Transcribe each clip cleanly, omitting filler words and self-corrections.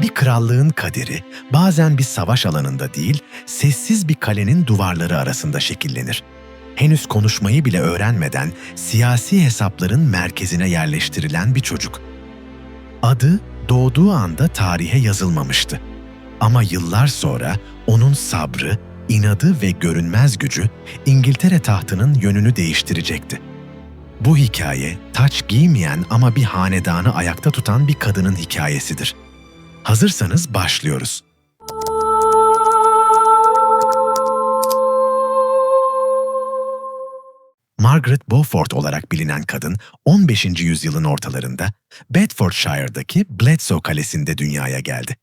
Bir krallığın kaderi bazen bir savaş alanında değil, sessiz bir kalenin duvarları arasında şekillenir. Henüz konuşmayı bile öğrenmeden siyasi hesapların merkezine yerleştirilen bir çocuk. Adı doğduğu anda tarihe yazılmamıştı. Ama yıllar sonra onun sabrı, inadı ve görünmez gücü İngiltere tahtının yönünü değiştirecekti. Bu hikaye, taç giymeyen ama bir hanedanı ayakta tutan bir kadının hikayesidir. Hazırsanız başlıyoruz. Margaret Beaufort olarak bilinen kadın, 15. yüzyılın ortalarında Bedfordshire'daki Bledsoe Kalesi'nde dünyaya geldi.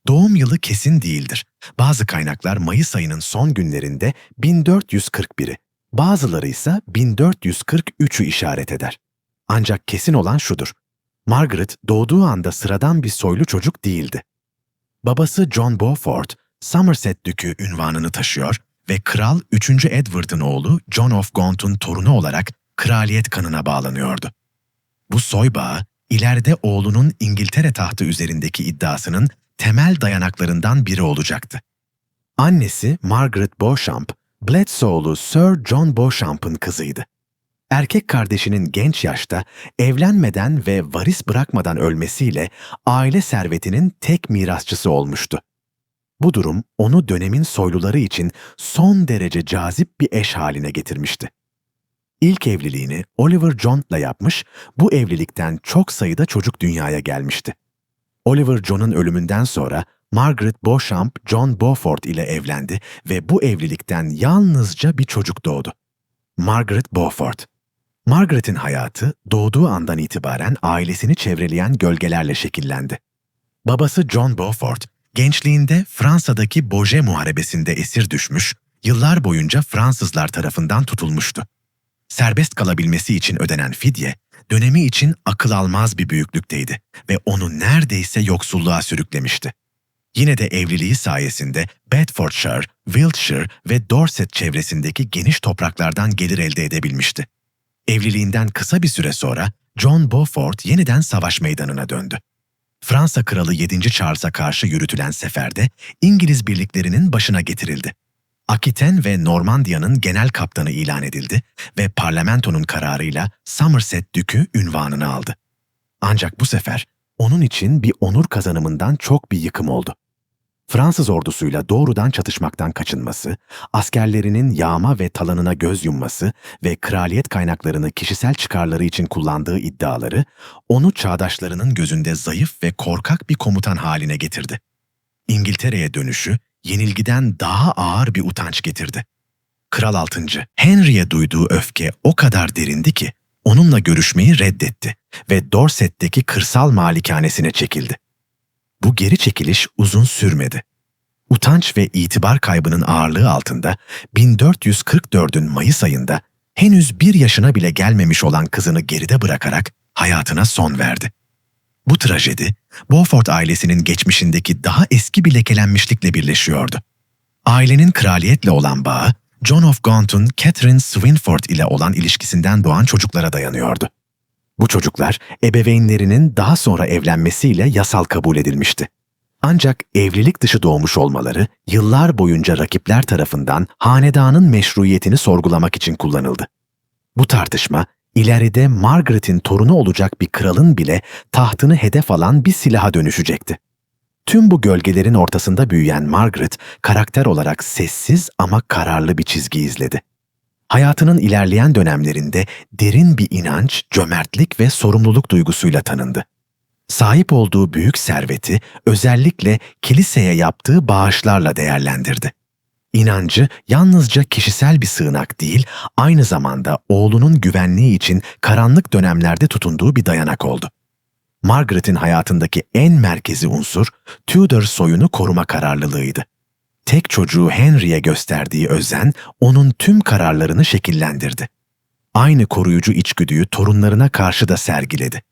Doğum yılı kesin değildir. Bazı kaynaklar Mayıs ayının son günlerinde 1441'i, bazıları ise 1443'ü işaret eder. Ancak kesin olan şudur: Margaret doğduğu anda sıradan bir soylu çocuk değildi. Babası John Beaufort, Somerset Dükü unvanını taşıyor ve Kral 3. Edward'ın oğlu John of Gaunt'un torunu olarak kraliyet kanına bağlanıyordu. Bu soy bağı, ileride oğlunun İngiltere tahtı üzerindeki iddiasının temel dayanaklarından biri olacaktı. Annesi Margaret Beauchamp, Bledsoe'lu Sir John Beauchamp'ın kızıydı. Erkek kardeşinin genç yaşta evlenmeden ve varis bırakmadan ölmesiyle aile servetinin tek mirasçısı olmuştu. Bu durum onu dönemin soyluları için son derece cazip bir eş haline getirmişti. İlk evliliğini Oliver John'la yapmış, bu evlilikten çok sayıda çocuk dünyaya gelmişti. Oliver John'un ölümünden sonra Margaret Beauchamp John Beaufort ile evlendi ve bu evlilikten yalnızca bir çocuk doğdu: Margaret Beaufort. Margaret'in hayatı doğduğu andan itibaren ailesini çevreleyen gölgelerle şekillendi. Babası John Beaufort, gençliğinde Fransa'daki Boje Muharebesi'nde esir düşmüş, yıllar boyunca Fransızlar tarafından tutulmuştu. Serbest kalabilmesi için ödenen fidye, dönemi için akıl almaz bir büyüklükteydi ve onu neredeyse yoksulluğa sürüklemişti. Yine de evliliği sayesinde Bedfordshire, Wiltshire ve Dorset çevresindeki geniş topraklardan gelir elde edebilmişti. Evliliğinden kısa bir süre sonra John Beaufort yeniden savaş meydanına döndü. Fransa Kralı 7. Charles'a karşı yürütülen seferde İngiliz birliklerinin başına getirildi. Aquitaine ve Normandiya'nın genel kaptanı ilan edildi ve parlamentonun kararıyla Somerset Dükü unvanını aldı. Ancak bu sefer onun için bir onur kazanımından çok bir yıkım oldu. Fransız ordusuyla doğrudan çatışmaktan kaçınması, askerlerinin yağma ve talanına göz yumması ve kraliyet kaynaklarını kişisel çıkarları için kullandığı iddiaları onu çağdaşlarının gözünde zayıf ve korkak bir komutan haline getirdi. İngiltere'ye dönüşü yenilgiden daha ağır bir utanç getirdi. Kral 6. Henry'e duyduğu öfke o kadar derindi ki onunla görüşmeyi reddetti ve Dorset'teki kırsal malikanesine çekildi. Bu geri çekiliş uzun sürmedi. Utanç ve itibar kaybının ağırlığı altında 1444'ün Mayıs ayında henüz 1 yaşına bile gelmemiş olan kızını geride bırakarak hayatına son verdi. Bu trajedi, Beaufort ailesinin geçmişindeki daha eski bir lekelenmişlikle birleşiyordu. Ailenin kraliyetle olan bağı, John of Gaunt'un Catherine Swynford ile olan ilişkisinden doğan çocuklara dayanıyordu. Bu çocuklar, ebeveynlerinin daha sonra evlenmesiyle yasal kabul edilmişti. Ancak evlilik dışı doğmuş olmaları, yıllar boyunca rakipler tarafından hanedanın meşruiyetini sorgulamak için kullanıldı. Bu tartışma, ileride Margaret'in torunu olacak bir kralın bile tahtını hedef alan bir silaha dönüşecekti. Tüm bu gölgelerin ortasında büyüyen Margaret, karakter olarak sessiz ama kararlı bir çizgi izledi. Hayatının ilerleyen dönemlerinde derin bir inanç, cömertlik ve sorumluluk duygusuyla tanındı. Sahip olduğu büyük serveti özellikle kiliseye yaptığı bağışlarla değerlendirdi. İnancı yalnızca kişisel bir sığınak değil, aynı zamanda oğlunun güvenliği için karanlık dönemlerde tutunduğu bir dayanak oldu. Margaret'in hayatındaki en merkezi unsur, Tudor soyunu koruma kararlılığıydı. Tek çocuğu Henry'e gösterdiği özen, onun tüm kararlarını şekillendirdi. Aynı koruyucu içgüdüyü torunlarına karşı da sergiledi.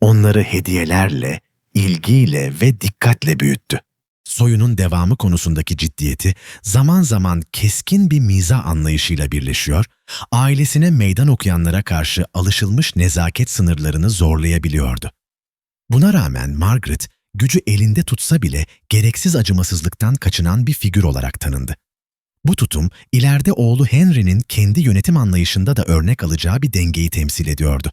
Onları hediyelerle, ilgiyle ve dikkatle büyüttü. Soyunun devamı konusundaki ciddiyeti zaman zaman keskin bir mizah anlayışıyla birleşiyor, ailesine meydan okuyanlara karşı alışılmış nezaket sınırlarını zorlayabiliyordu. Buna rağmen Margaret, gücü elinde tutsa bile gereksiz acımasızlıktan kaçınan bir figür olarak tanındı. Bu tutum, ileride oğlu Henry'nin kendi yönetim anlayışında da örnek alacağı bir dengeyi temsil ediyordu.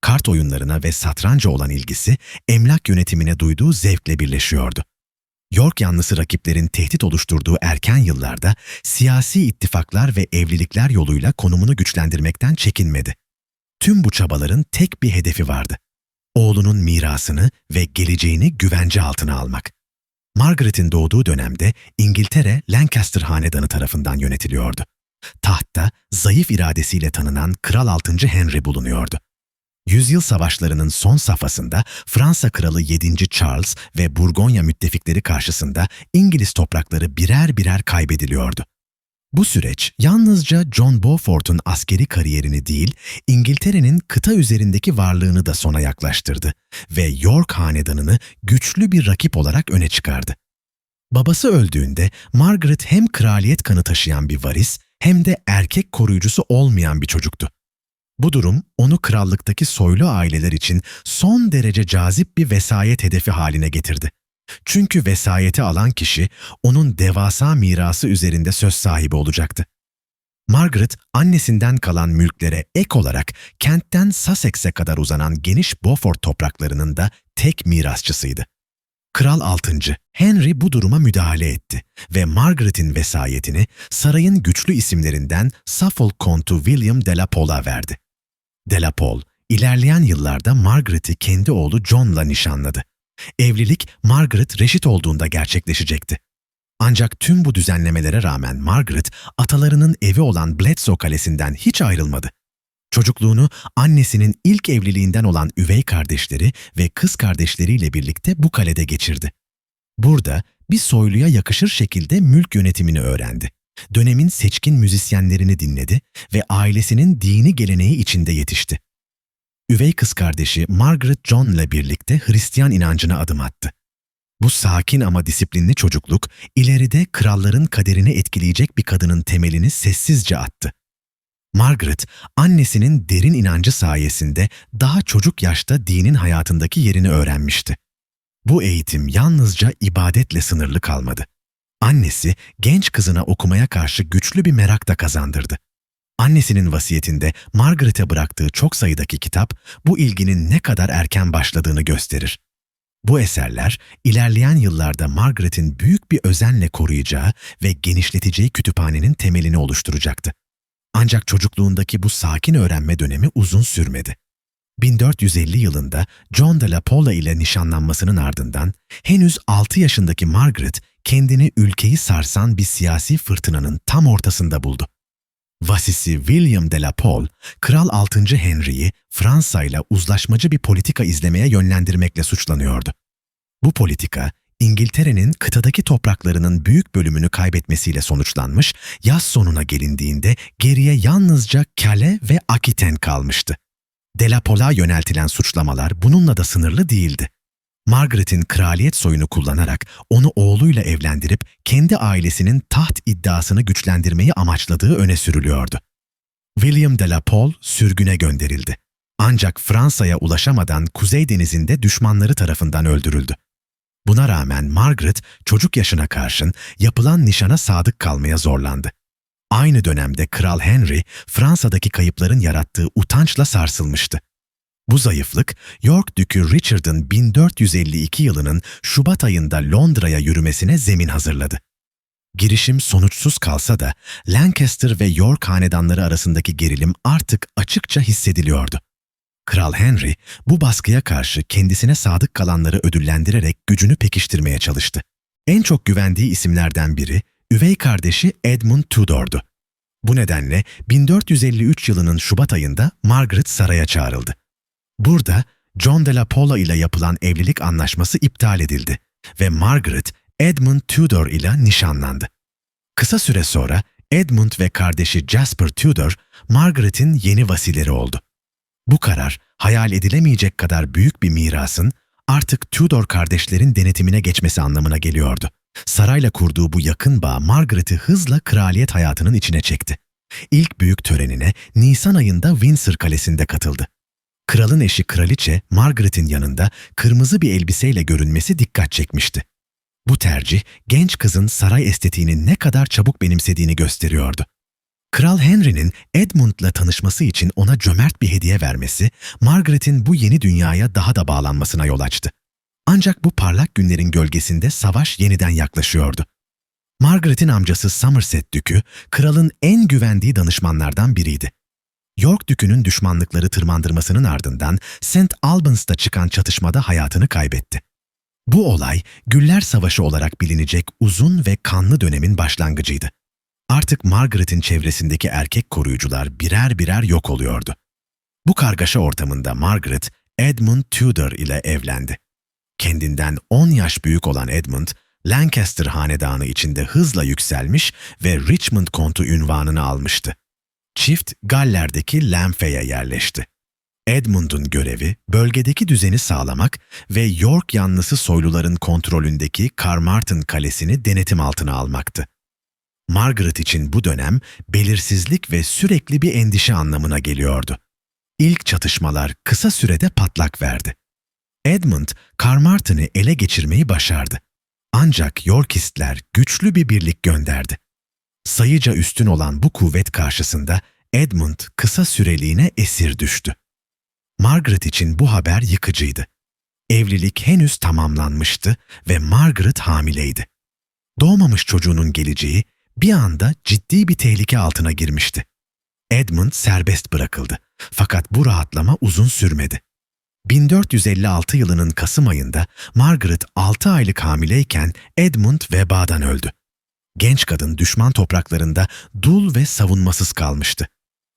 Kart oyunlarına ve satranca olan ilgisi, emlak yönetimine duyduğu zevkle birleşiyordu. York yanlısı rakiplerin tehdit oluşturduğu erken yıllarda siyasi ittifaklar ve evlilikler yoluyla konumunu güçlendirmekten çekinmedi. Tüm bu çabaların tek bir hedefi vardı: oğlunun mirasını ve geleceğini güvence altına almak. Margaret'in doğduğu dönemde İngiltere, Lancaster hanedanı tarafından yönetiliyordu. Tahtta zayıf iradesiyle tanınan Kral 6. Henry bulunuyordu. Yüzyıl savaşlarının son safhasında Fransa Kralı 7. Charles ve Burgonya müttefikleri karşısında İngiliz toprakları birer birer kaybediliyordu. Bu süreç yalnızca John Beaufort'un askeri kariyerini değil, İngiltere'nin kıta üzerindeki varlığını da sona yaklaştırdı ve York hanedanını güçlü bir rakip olarak öne çıkardı. Babası öldüğünde Margaret hem kraliyet kanı taşıyan bir varis hem de erkek koruyucusu olmayan bir çocuktu. Bu durum onu krallıktaki soylu aileler için son derece cazip bir vesayet hedefi haline getirdi. Çünkü vesayeti alan kişi onun devasa mirası üzerinde söz sahibi olacaktı. Margaret, annesinden kalan mülklere ek olarak kentten Sussex'e kadar uzanan geniş Beaufort topraklarının da tek mirasçısıydı. Kral 6. Henry bu duruma müdahale etti ve Margaret'in vesayetini sarayın güçlü isimlerinden Suffolk Kontu William de la Pole'a verdi. De la Pole, ilerleyen yıllarda Margaret'i kendi oğlu John'la nişanladı. Evlilik Margaret reşit olduğunda gerçekleşecekti. Ancak tüm bu düzenlemelere rağmen Margaret, atalarının evi olan Bledsoe Kalesi'nden hiç ayrılmadı. Çocukluğunu annesinin ilk evliliğinden olan üvey kardeşleri ve kız kardeşleriyle birlikte bu kalede geçirdi. Burada bir soyluya yakışır şekilde mülk yönetimini öğrendi. Dönemin seçkin müzisyenlerini dinledi ve ailesinin dini geleneği içinde yetişti. Üvey kız kardeşi Margaret John'la birlikte Hristiyan inancına adım attı. Bu sakin ama disiplinli çocukluk, ileride kralların kaderini etkileyecek bir kadının temelini sessizce attı. Margaret, annesinin derin inancı sayesinde daha çocuk yaşta dinin hayatındaki yerini öğrenmişti. Bu eğitim yalnızca ibadetle sınırlı kalmadı. Annesi, genç kızına okumaya karşı güçlü bir merak da kazandırdı. Annesinin vasiyetinde Margaret'e bıraktığı çok sayıdaki kitap, bu ilginin ne kadar erken başladığını gösterir. Bu eserler, ilerleyen yıllarda Margaret'in büyük bir özenle koruyacağı ve genişleteceği kütüphanenin temelini oluşturacaktı. Ancak çocukluğundaki bu sakin öğrenme dönemi uzun sürmedi. 1450 yılında John de la Pole ile nişanlanmasının ardından henüz 6 yaşındaki Margaret kendini ülkeyi sarsan bir siyasi fırtınanın tam ortasında buldu. Vasisi William de la Pole, Kral 6. Henry'yi Fransa ile uzlaşmacı bir politika izlemeye yönlendirmekle suçlanıyordu. Bu politika, İngiltere'nin kıtadaki topraklarının büyük bölümünü kaybetmesiyle sonuçlanmış, yaz sonuna gelindiğinde geriye yalnızca Calais ve Aquitaine kalmıştı. De la Pole'a yöneltilen suçlamalar bununla da sınırlı değildi. Margaret'in kraliyet soyunu kullanarak onu oğluyla evlendirip kendi ailesinin taht iddiasını güçlendirmeyi amaçladığı öne sürülüyordu. William de la Pole sürgüne gönderildi. Ancak Fransa'ya ulaşamadan Kuzey Denizi'nde düşmanları tarafından öldürüldü. Buna rağmen Margaret çocuk yaşına karşın yapılan nişana sadık kalmaya zorlandı. Aynı dönemde Kral Henry, Fransa'daki kayıpların yarattığı utançla sarsılmıştı. Bu zayıflık, York Dükü Richard'ın 1452 yılının Şubat ayında Londra'ya yürümesine zemin hazırladı. Girişim sonuçsuz kalsa da Lancaster ve York hanedanları arasındaki gerilim artık açıkça hissediliyordu. Kral Henry, bu baskıya karşı kendisine sadık kalanları ödüllendirerek gücünü pekiştirmeye çalıştı. En çok güvendiği isimlerden biri, üvey kardeşi Edmund Tudor'du. Bu nedenle 1453 yılının Şubat ayında Margaret saraya çağrıldı. Burada John de la Pole ile yapılan evlilik anlaşması iptal edildi ve Margaret, Edmund Tudor ile nişanlandı. Kısa süre sonra Edmund ve kardeşi Jasper Tudor, Margaret'in yeni vasileri oldu. Bu karar, hayal edilemeyecek kadar büyük bir mirasın artık Tudor kardeşlerin denetimine geçmesi anlamına geliyordu. Sarayla kurduğu bu yakın bağ Margaret'i hızla kraliyet hayatının içine çekti. İlk büyük törenine Nisan ayında Windsor Kalesi'nde katıldı. Kralın eşi kraliçe Margaret'in yanında kırmızı bir elbiseyle görünmesi dikkat çekmişti. Bu tercih genç kızın saray estetiğini ne kadar çabuk benimsediğini gösteriyordu. Kral Henry'nin Edmund'la tanışması için ona cömert bir hediye vermesi, Margaret'in bu yeni dünyaya daha da bağlanmasına yol açtı. Ancak bu parlak günlerin gölgesinde savaş yeniden yaklaşıyordu. Margaret'in amcası Somerset Dükü, kralın en güvendiği danışmanlardan biriydi. York Dükü'nün düşmanlıkları tırmandırmasının ardından St. Albans'ta çıkan çatışmada hayatını kaybetti. Bu olay, Güller Savaşı olarak bilinecek uzun ve kanlı dönemin başlangıcıydı. Artık Margaret'in çevresindeki erkek koruyucular birer birer yok oluyordu. Bu kargaşa ortamında Margaret, Edmund Tudor ile evlendi. Kendinden 10 yaş büyük olan Edmund, Lancaster hanedanı içinde hızla yükselmiş ve Richmond kontu unvanını almıştı. Çift, Galler'deki Lamphey'e yerleşti. Edmund'un görevi, bölgedeki düzeni sağlamak ve York yanlısı soyluların kontrolündeki Carmarthen Kalesi'ni denetim altına almaktı. Margaret için bu dönem, belirsizlik ve sürekli bir endişe anlamına geliyordu. İlk çatışmalar kısa sürede patlak verdi. Edmund, Carmarthen'ı ele geçirmeyi başardı. Ancak Yorkistler güçlü bir birlik gönderdi. Sayıca üstün olan bu kuvvet karşısında Edmund kısa süreliğine esir düştü. Margaret için bu haber yıkıcıydı. Evlilik henüz tamamlanmıştı ve Margaret hamileydi. Doğmamış çocuğunun geleceği bir anda ciddi bir tehlike altına girmişti. Edmund serbest bırakıldı. Fakat bu rahatlama uzun sürmedi. 1456 yılının Kasım ayında Margaret 6 aylık hamileyken Edmund vebadan öldü. Genç kadın düşman topraklarında dul ve savunmasız kalmıştı.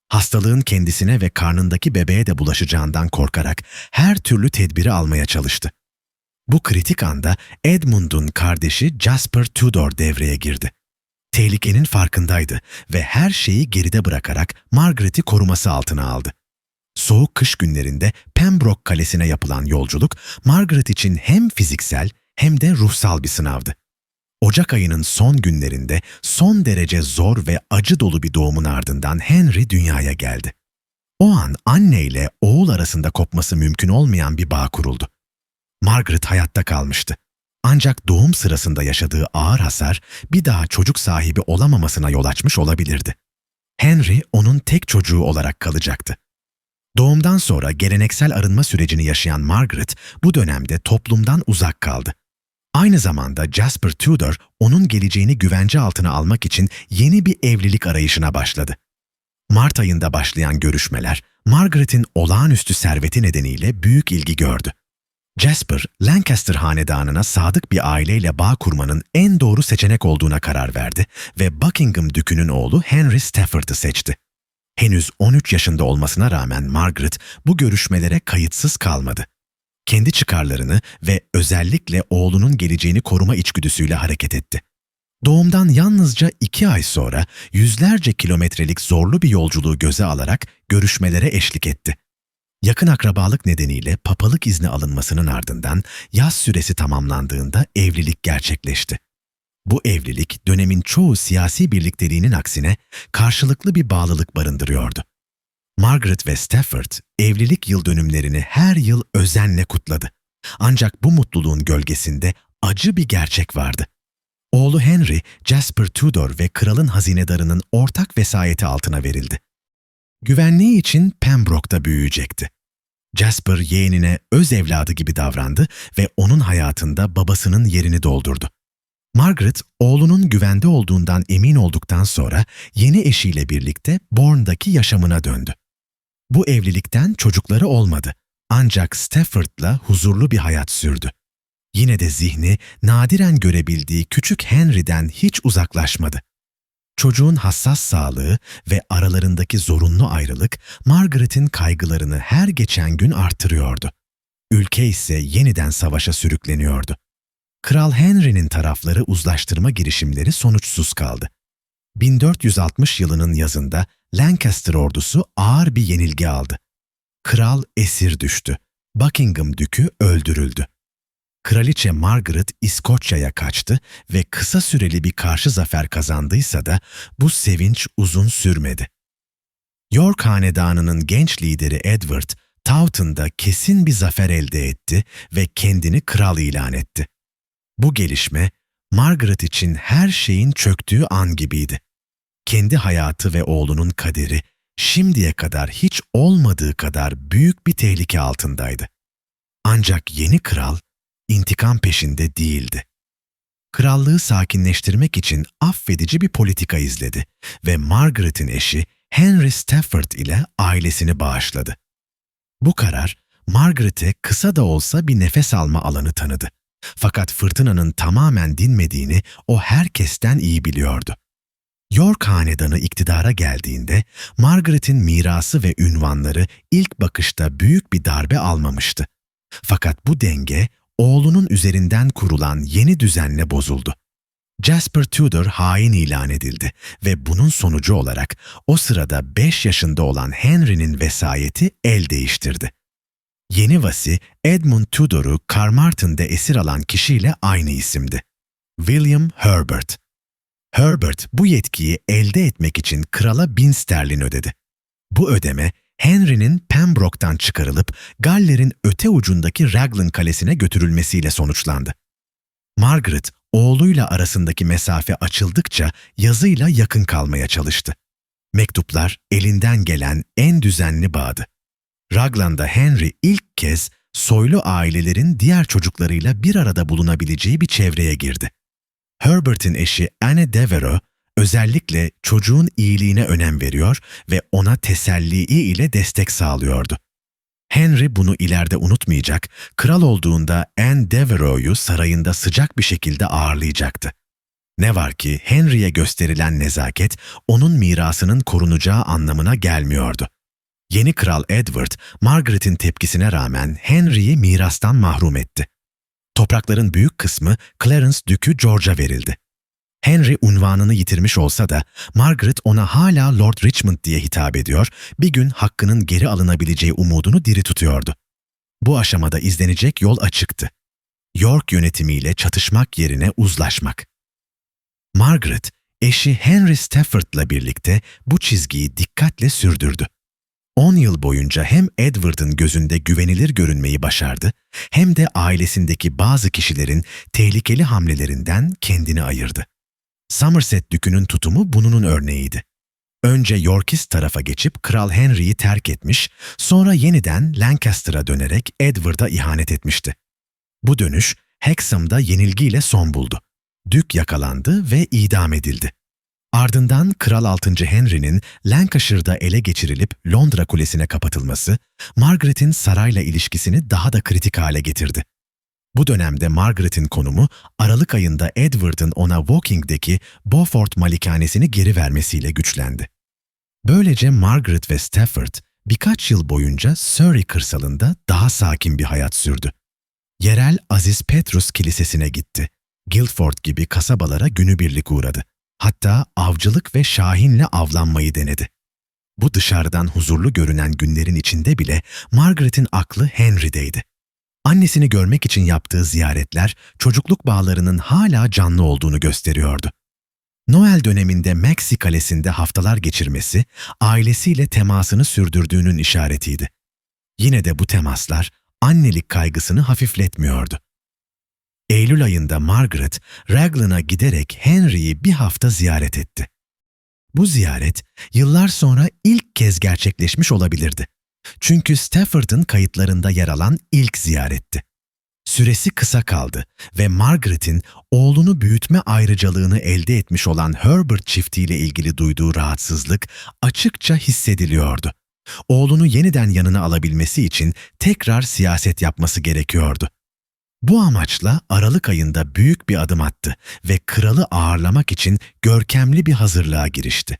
Hastalığın kendisine ve karnındaki bebeğe de bulaşacağından korkarak her türlü tedbiri almaya çalıştı. Bu kritik anda Edmund'un kardeşi Jasper Tudor devreye girdi. Tehlikenin farkındaydı ve her şeyi geride bırakarak Margaret'i koruması altına aldı. Soğuk kış günlerinde Pembroke Kalesi'ne yapılan yolculuk Margaret için hem fiziksel hem de ruhsal bir sınavdı. Ocak ayının son günlerinde son derece zor ve acı dolu bir doğumun ardından Henry dünyaya geldi. O an anne ile oğul arasında kopması mümkün olmayan bir bağ kuruldu. Margaret hayatta kalmıştı. Ancak doğum sırasında yaşadığı ağır hasar bir daha çocuk sahibi olamamasına yol açmış olabilirdi. Henry onun tek çocuğu olarak kalacaktı. Doğumdan sonra geleneksel arınma sürecini yaşayan Margaret bu dönemde toplumdan uzak kaldı. Aynı zamanda Jasper Tudor onun geleceğini güvence altına almak için yeni bir evlilik arayışına başladı. Mart ayında başlayan görüşmeler Margaret'in olağanüstü serveti nedeniyle büyük ilgi gördü. Jasper, Lancaster hanedanına sadık bir aileyle bağ kurmanın en doğru seçenek olduğuna karar verdi ve Buckingham Dükü'nün oğlu Henry Stafford'ı seçti. Henüz 13 yaşında olmasına rağmen Margaret bu görüşmelere kayıtsız kalmadı. Kendi çıkarlarını ve özellikle oğlunun geleceğini koruma içgüdüsüyle hareket etti. Doğumdan yalnızca 2 ay sonra yüzlerce kilometrelik zorlu bir yolculuğu göze alarak görüşmelere eşlik etti. Yakın akrabalık nedeniyle papalık izni alınmasının ardından yaz süresi tamamlandığında evlilik gerçekleşti. Bu evlilik dönemin çoğu siyasi birlikteliğinin aksine karşılıklı bir bağlılık barındırıyordu. Margaret ve Stafford evlilik yıldönümlerini her yıl özenle kutladı. Ancak bu mutluluğun gölgesinde acı bir gerçek vardı. Oğlu Henry, Jasper Tudor ve kralın hazinedarının ortak vesayeti altına verildi. Güvenliği için Pembroke'da büyüyecekti. Jasper yeğenine öz evladı gibi davrandı ve onun hayatında babasının yerini doldurdu. Margaret, oğlunun güvende olduğundan emin olduktan sonra yeni eşiyle birlikte Bourne'daki yaşamına döndü. Bu evlilikten çocukları olmadı ancak Stafford'la huzurlu bir hayat sürdü. Yine de zihni nadiren görebildiği küçük Henry'den hiç uzaklaşmadı. Çocuğun hassas sağlığı ve aralarındaki zorunlu ayrılık Margaret'in kaygılarını her geçen gün artırıyordu. Ülke ise yeniden savaşa sürükleniyordu. Kral Henry'nin tarafları uzlaştırma girişimleri sonuçsuz kaldı. 1460 yılının yazında Lancaster ordusu ağır bir yenilgi aldı. Kral esir düştü. Buckingham Dükü öldürüldü. Kraliçe Margaret İskoçya'ya kaçtı ve kısa süreli bir karşı zafer kazandıysa da bu sevinç uzun sürmedi. York hanedanının genç lideri Edward, Taunton'da kesin bir zafer elde etti ve kendini kral ilan etti. Bu gelişme, Margaret için her şeyin çöktüğü an gibiydi. Kendi hayatı ve oğlunun kaderi, şimdiye kadar hiç olmadığı kadar büyük bir tehlike altındaydı. Ancak yeni kral, intikam peşinde değildi. Krallığı sakinleştirmek için affedici bir politika izledi ve Margaret'in eşi Henry Stafford ile ailesini bağışladı. Bu karar, Margaret'e kısa da olsa bir nefes alma alanı tanıdı. Fakat fırtınanın tamamen dinmediğini o herkesten iyi biliyordu. York hanedanı iktidara geldiğinde Margaret'in mirası ve ünvanları ilk bakışta büyük bir darbe almamıştı. Fakat bu denge oğlunun üzerinden kurulan yeni düzenle bozuldu. Jasper Tudor hain ilan edildi ve bunun sonucu olarak o sırada 5 yaşında olan Henry'nin vesayeti el değiştirdi. Yeni vasi Edmund Tudor'u Carmarthen'de esir alan kişiyle aynı isimdi. William Herbert. Herbert bu yetkiyi elde etmek krala 1000 sterlin ödedi. Bu ödeme Henry'nin Pembroke'dan çıkarılıp Galler'in öte ucundaki Raglan Kalesi'ne götürülmesiyle sonuçlandı. Margaret, oğluyla arasındaki mesafe açıldıkça yazıyla yakın kalmaya çalıştı. Mektuplar elinden gelen en düzenli bağdı. Raglan'da Henry ilk kez soylu ailelerin diğer çocuklarıyla bir arada bulunabileceği bir çevreye girdi. Herbert'in eşi Anne Devereux özellikle çocuğun iyiliğine önem veriyor ve ona teselli ile destek sağlıyordu. Henry bunu ileride unutmayacak, kral olduğunda Anne Devereux'u sarayında sıcak bir şekilde ağırlayacaktı. Ne var ki Henry'e gösterilen nezaket onun mirasının korunacağı anlamına gelmiyordu. Yeni kral Edward, Margaret'in tepkisine rağmen Henry'yi mirastan mahrum etti. Toprakların büyük kısmı Clarence Dükü George'a verildi. Henry unvanını yitirmiş olsa da Margaret ona hala Lord Richmond diye hitap ediyor, bir gün hakkının geri alınabileceği umudunu diri tutuyordu. Bu aşamada izlenecek yol açıktı. York yönetimiyle çatışmak yerine uzlaşmak. Margaret, eşi Henry Stafford'la birlikte bu çizgiyi dikkatle sürdürdü. 10 yıl boyunca hem Edward'ın gözünde güvenilir görünmeyi başardı, hem de ailesindeki bazı kişilerin tehlikeli hamlelerinden kendini ayırdı. Somerset Dükü'nün tutumu bunun örneğiydi. Önce Yorkist tarafa geçip Kral Henry'yi terk etmiş, sonra yeniden Lancaster'a dönerek Edward'a ihanet etmişti. Bu dönüş Hexham'da yenilgiyle son buldu. Dük yakalandı ve idam edildi. Ardından Kral 6. Henry'nin Lancashire'da ele geçirilip Londra Kulesi'ne kapatılması, Margaret'in sarayla ilişkisini daha da kritik hale getirdi. Bu dönemde Margaret'in konumu, Aralık ayında Edward'ın ona Woking'deki Beaufort malikanesini geri vermesiyle güçlendi. Böylece Margaret ve Stafford birkaç yıl boyunca Surrey kırsalında daha sakin bir hayat sürdü. Yerel Aziz Petrus Kilisesi'ne gitti. Guildford gibi kasabalara günübirlik uğradı. Hatta avcılık ve şahinle avlanmayı denedi. Bu dışarıdan huzurlu görünen günlerin içinde bile Margaret'in aklı Henry'deydi. Annesini görmek için yaptığı ziyaretler çocukluk bağlarının hala canlı olduğunu gösteriyordu. Noel döneminde Maxi Kalesi'nde haftalar geçirmesi, ailesiyle temasını sürdürdüğünün işaretiydi. Yine de bu temaslar annelik kaygısını hafifletmiyordu. Eylül ayında Margaret, Raglan'a giderek Henry'yi bir hafta ziyaret etti. Bu ziyaret, yıllar sonra ilk kez gerçekleşmiş olabilirdi. Çünkü Stafford'ın kayıtlarında yer alan ilk ziyaretti. Süresi kısa kaldı ve Margaret'in oğlunu büyütme ayrıcalığını elde etmiş olan Herbert çiftiyle ilgili duyduğu rahatsızlık açıkça hissediliyordu. Oğlunu yeniden yanına alabilmesi için tekrar siyaset yapması gerekiyordu. Bu amaçla Aralık ayında büyük bir adım attı ve kralı ağırlamak için görkemli bir hazırlığa girişti.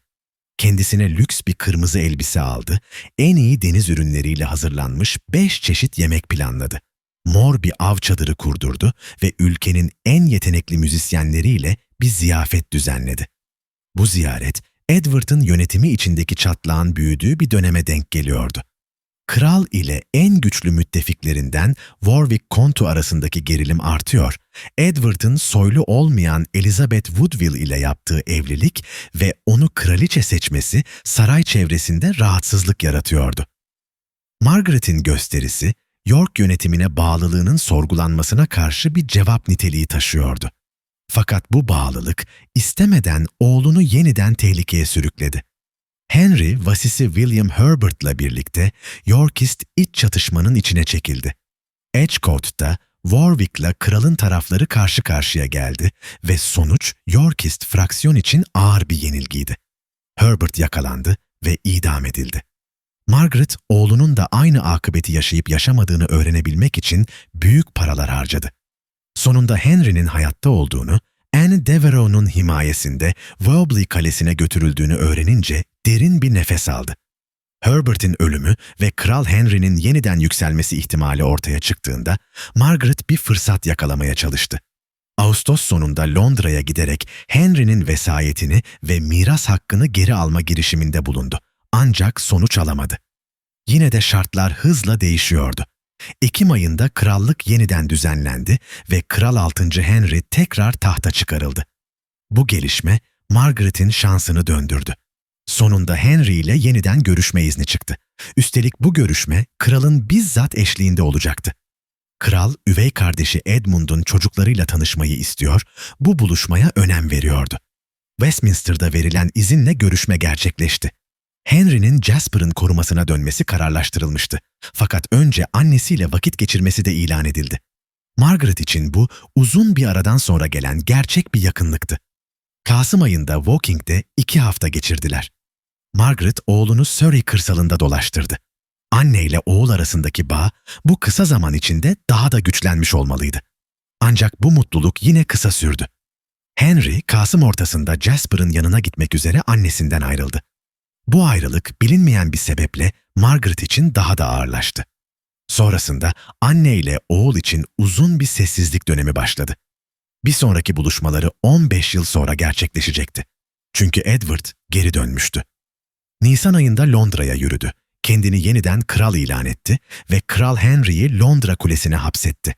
Kendisine lüks bir kırmızı elbise aldı, en iyi deniz ürünleriyle hazırlanmış 5 çeşit yemek planladı. Mor bir av çadırı kurdurdu ve ülkenin en yetenekli müzisyenleriyle bir ziyafet düzenledi. Bu ziyaret, Edward'ın yönetimi içindeki çatlağın büyüdüğü bir döneme denk geliyordu. Kral ile en güçlü müttefiklerinden Warwick kontu arasındaki gerilim artıyor, Edward'ın soylu olmayan Elizabeth Woodville ile yaptığı evlilik ve onu kraliçe seçmesi saray çevresinde rahatsızlık yaratıyordu. Margaret'in gösterisi, York yönetimine bağlılığının sorgulanmasına karşı bir cevap niteliği taşıyordu. Fakat bu bağlılık istemeden oğlunu yeniden tehlikeye sürükledi. Henry, vasisi William Herbert'la birlikte Yorkist iç çatışmanın içine çekildi. Edgecote'da Warwick'la kralın tarafları karşı karşıya geldi ve sonuç Yorkist fraksiyon için ağır bir yenilgiydi. Herbert yakalandı ve idam edildi. Margaret, oğlunun da aynı akıbeti yaşayıp yaşamadığını öğrenebilmek için büyük paralar harcadı. Sonunda Henry'nin hayatta olduğunu, Anne Devereux'un himayesinde Wellesley Kalesi'ne götürüldüğünü öğrenince derin bir nefes aldı. Herbert'in ölümü ve Kral Henry'nin yeniden yükselmesi ihtimali ortaya çıktığında Margaret bir fırsat yakalamaya çalıştı. Ağustos sonunda Londra'ya giderek Henry'nin vesayetini ve miras hakkını geri alma girişiminde bulundu. Ancak sonuç alamadı. Yine de şartlar hızla değişiyordu. Ekim ayında krallık yeniden düzenlendi ve Kral 6. Henry tekrar tahta çıkarıldı. Bu gelişme Margaret'in şansını döndürdü. Sonunda Henry ile yeniden görüşme izni çıktı. Üstelik bu görüşme kralın bizzat eşliğinde olacaktı. Kral, üvey kardeşi Edmund'un çocuklarıyla tanışmayı istiyor, bu buluşmaya önem veriyordu. Westminster'da verilen izinle görüşme gerçekleşti. Henry'nin Jasper'ın korumasına dönmesi kararlaştırılmıştı. Fakat önce annesiyle vakit geçirmesi de ilan edildi. Margaret için bu, uzun bir aradan sonra gelen gerçek bir yakınlıktı. Kasım ayında Woking'de 2 hafta geçirdiler. Margaret oğlunu Surrey kırsalında dolaştırdı. Anne ile oğul arasındaki bağ bu kısa zaman içinde daha da güçlenmiş olmalıydı. Ancak bu mutluluk yine kısa sürdü. Henry, Kasım ortasında Jasper'ın yanına gitmek üzere annesinden ayrıldı. Bu ayrılık bilinmeyen bir sebeple Margaret için daha da ağırlaştı. Sonrasında anne ile oğul için uzun bir sessizlik dönemi başladı. Bir sonraki buluşmaları 15 yıl sonra gerçekleşecekti. Çünkü Edward geri dönmüştü. Nisan ayında Londra'ya yürüdü. Kendini yeniden kral ilan etti ve Kral Henry'yi Londra Kulesi'ne hapsetti.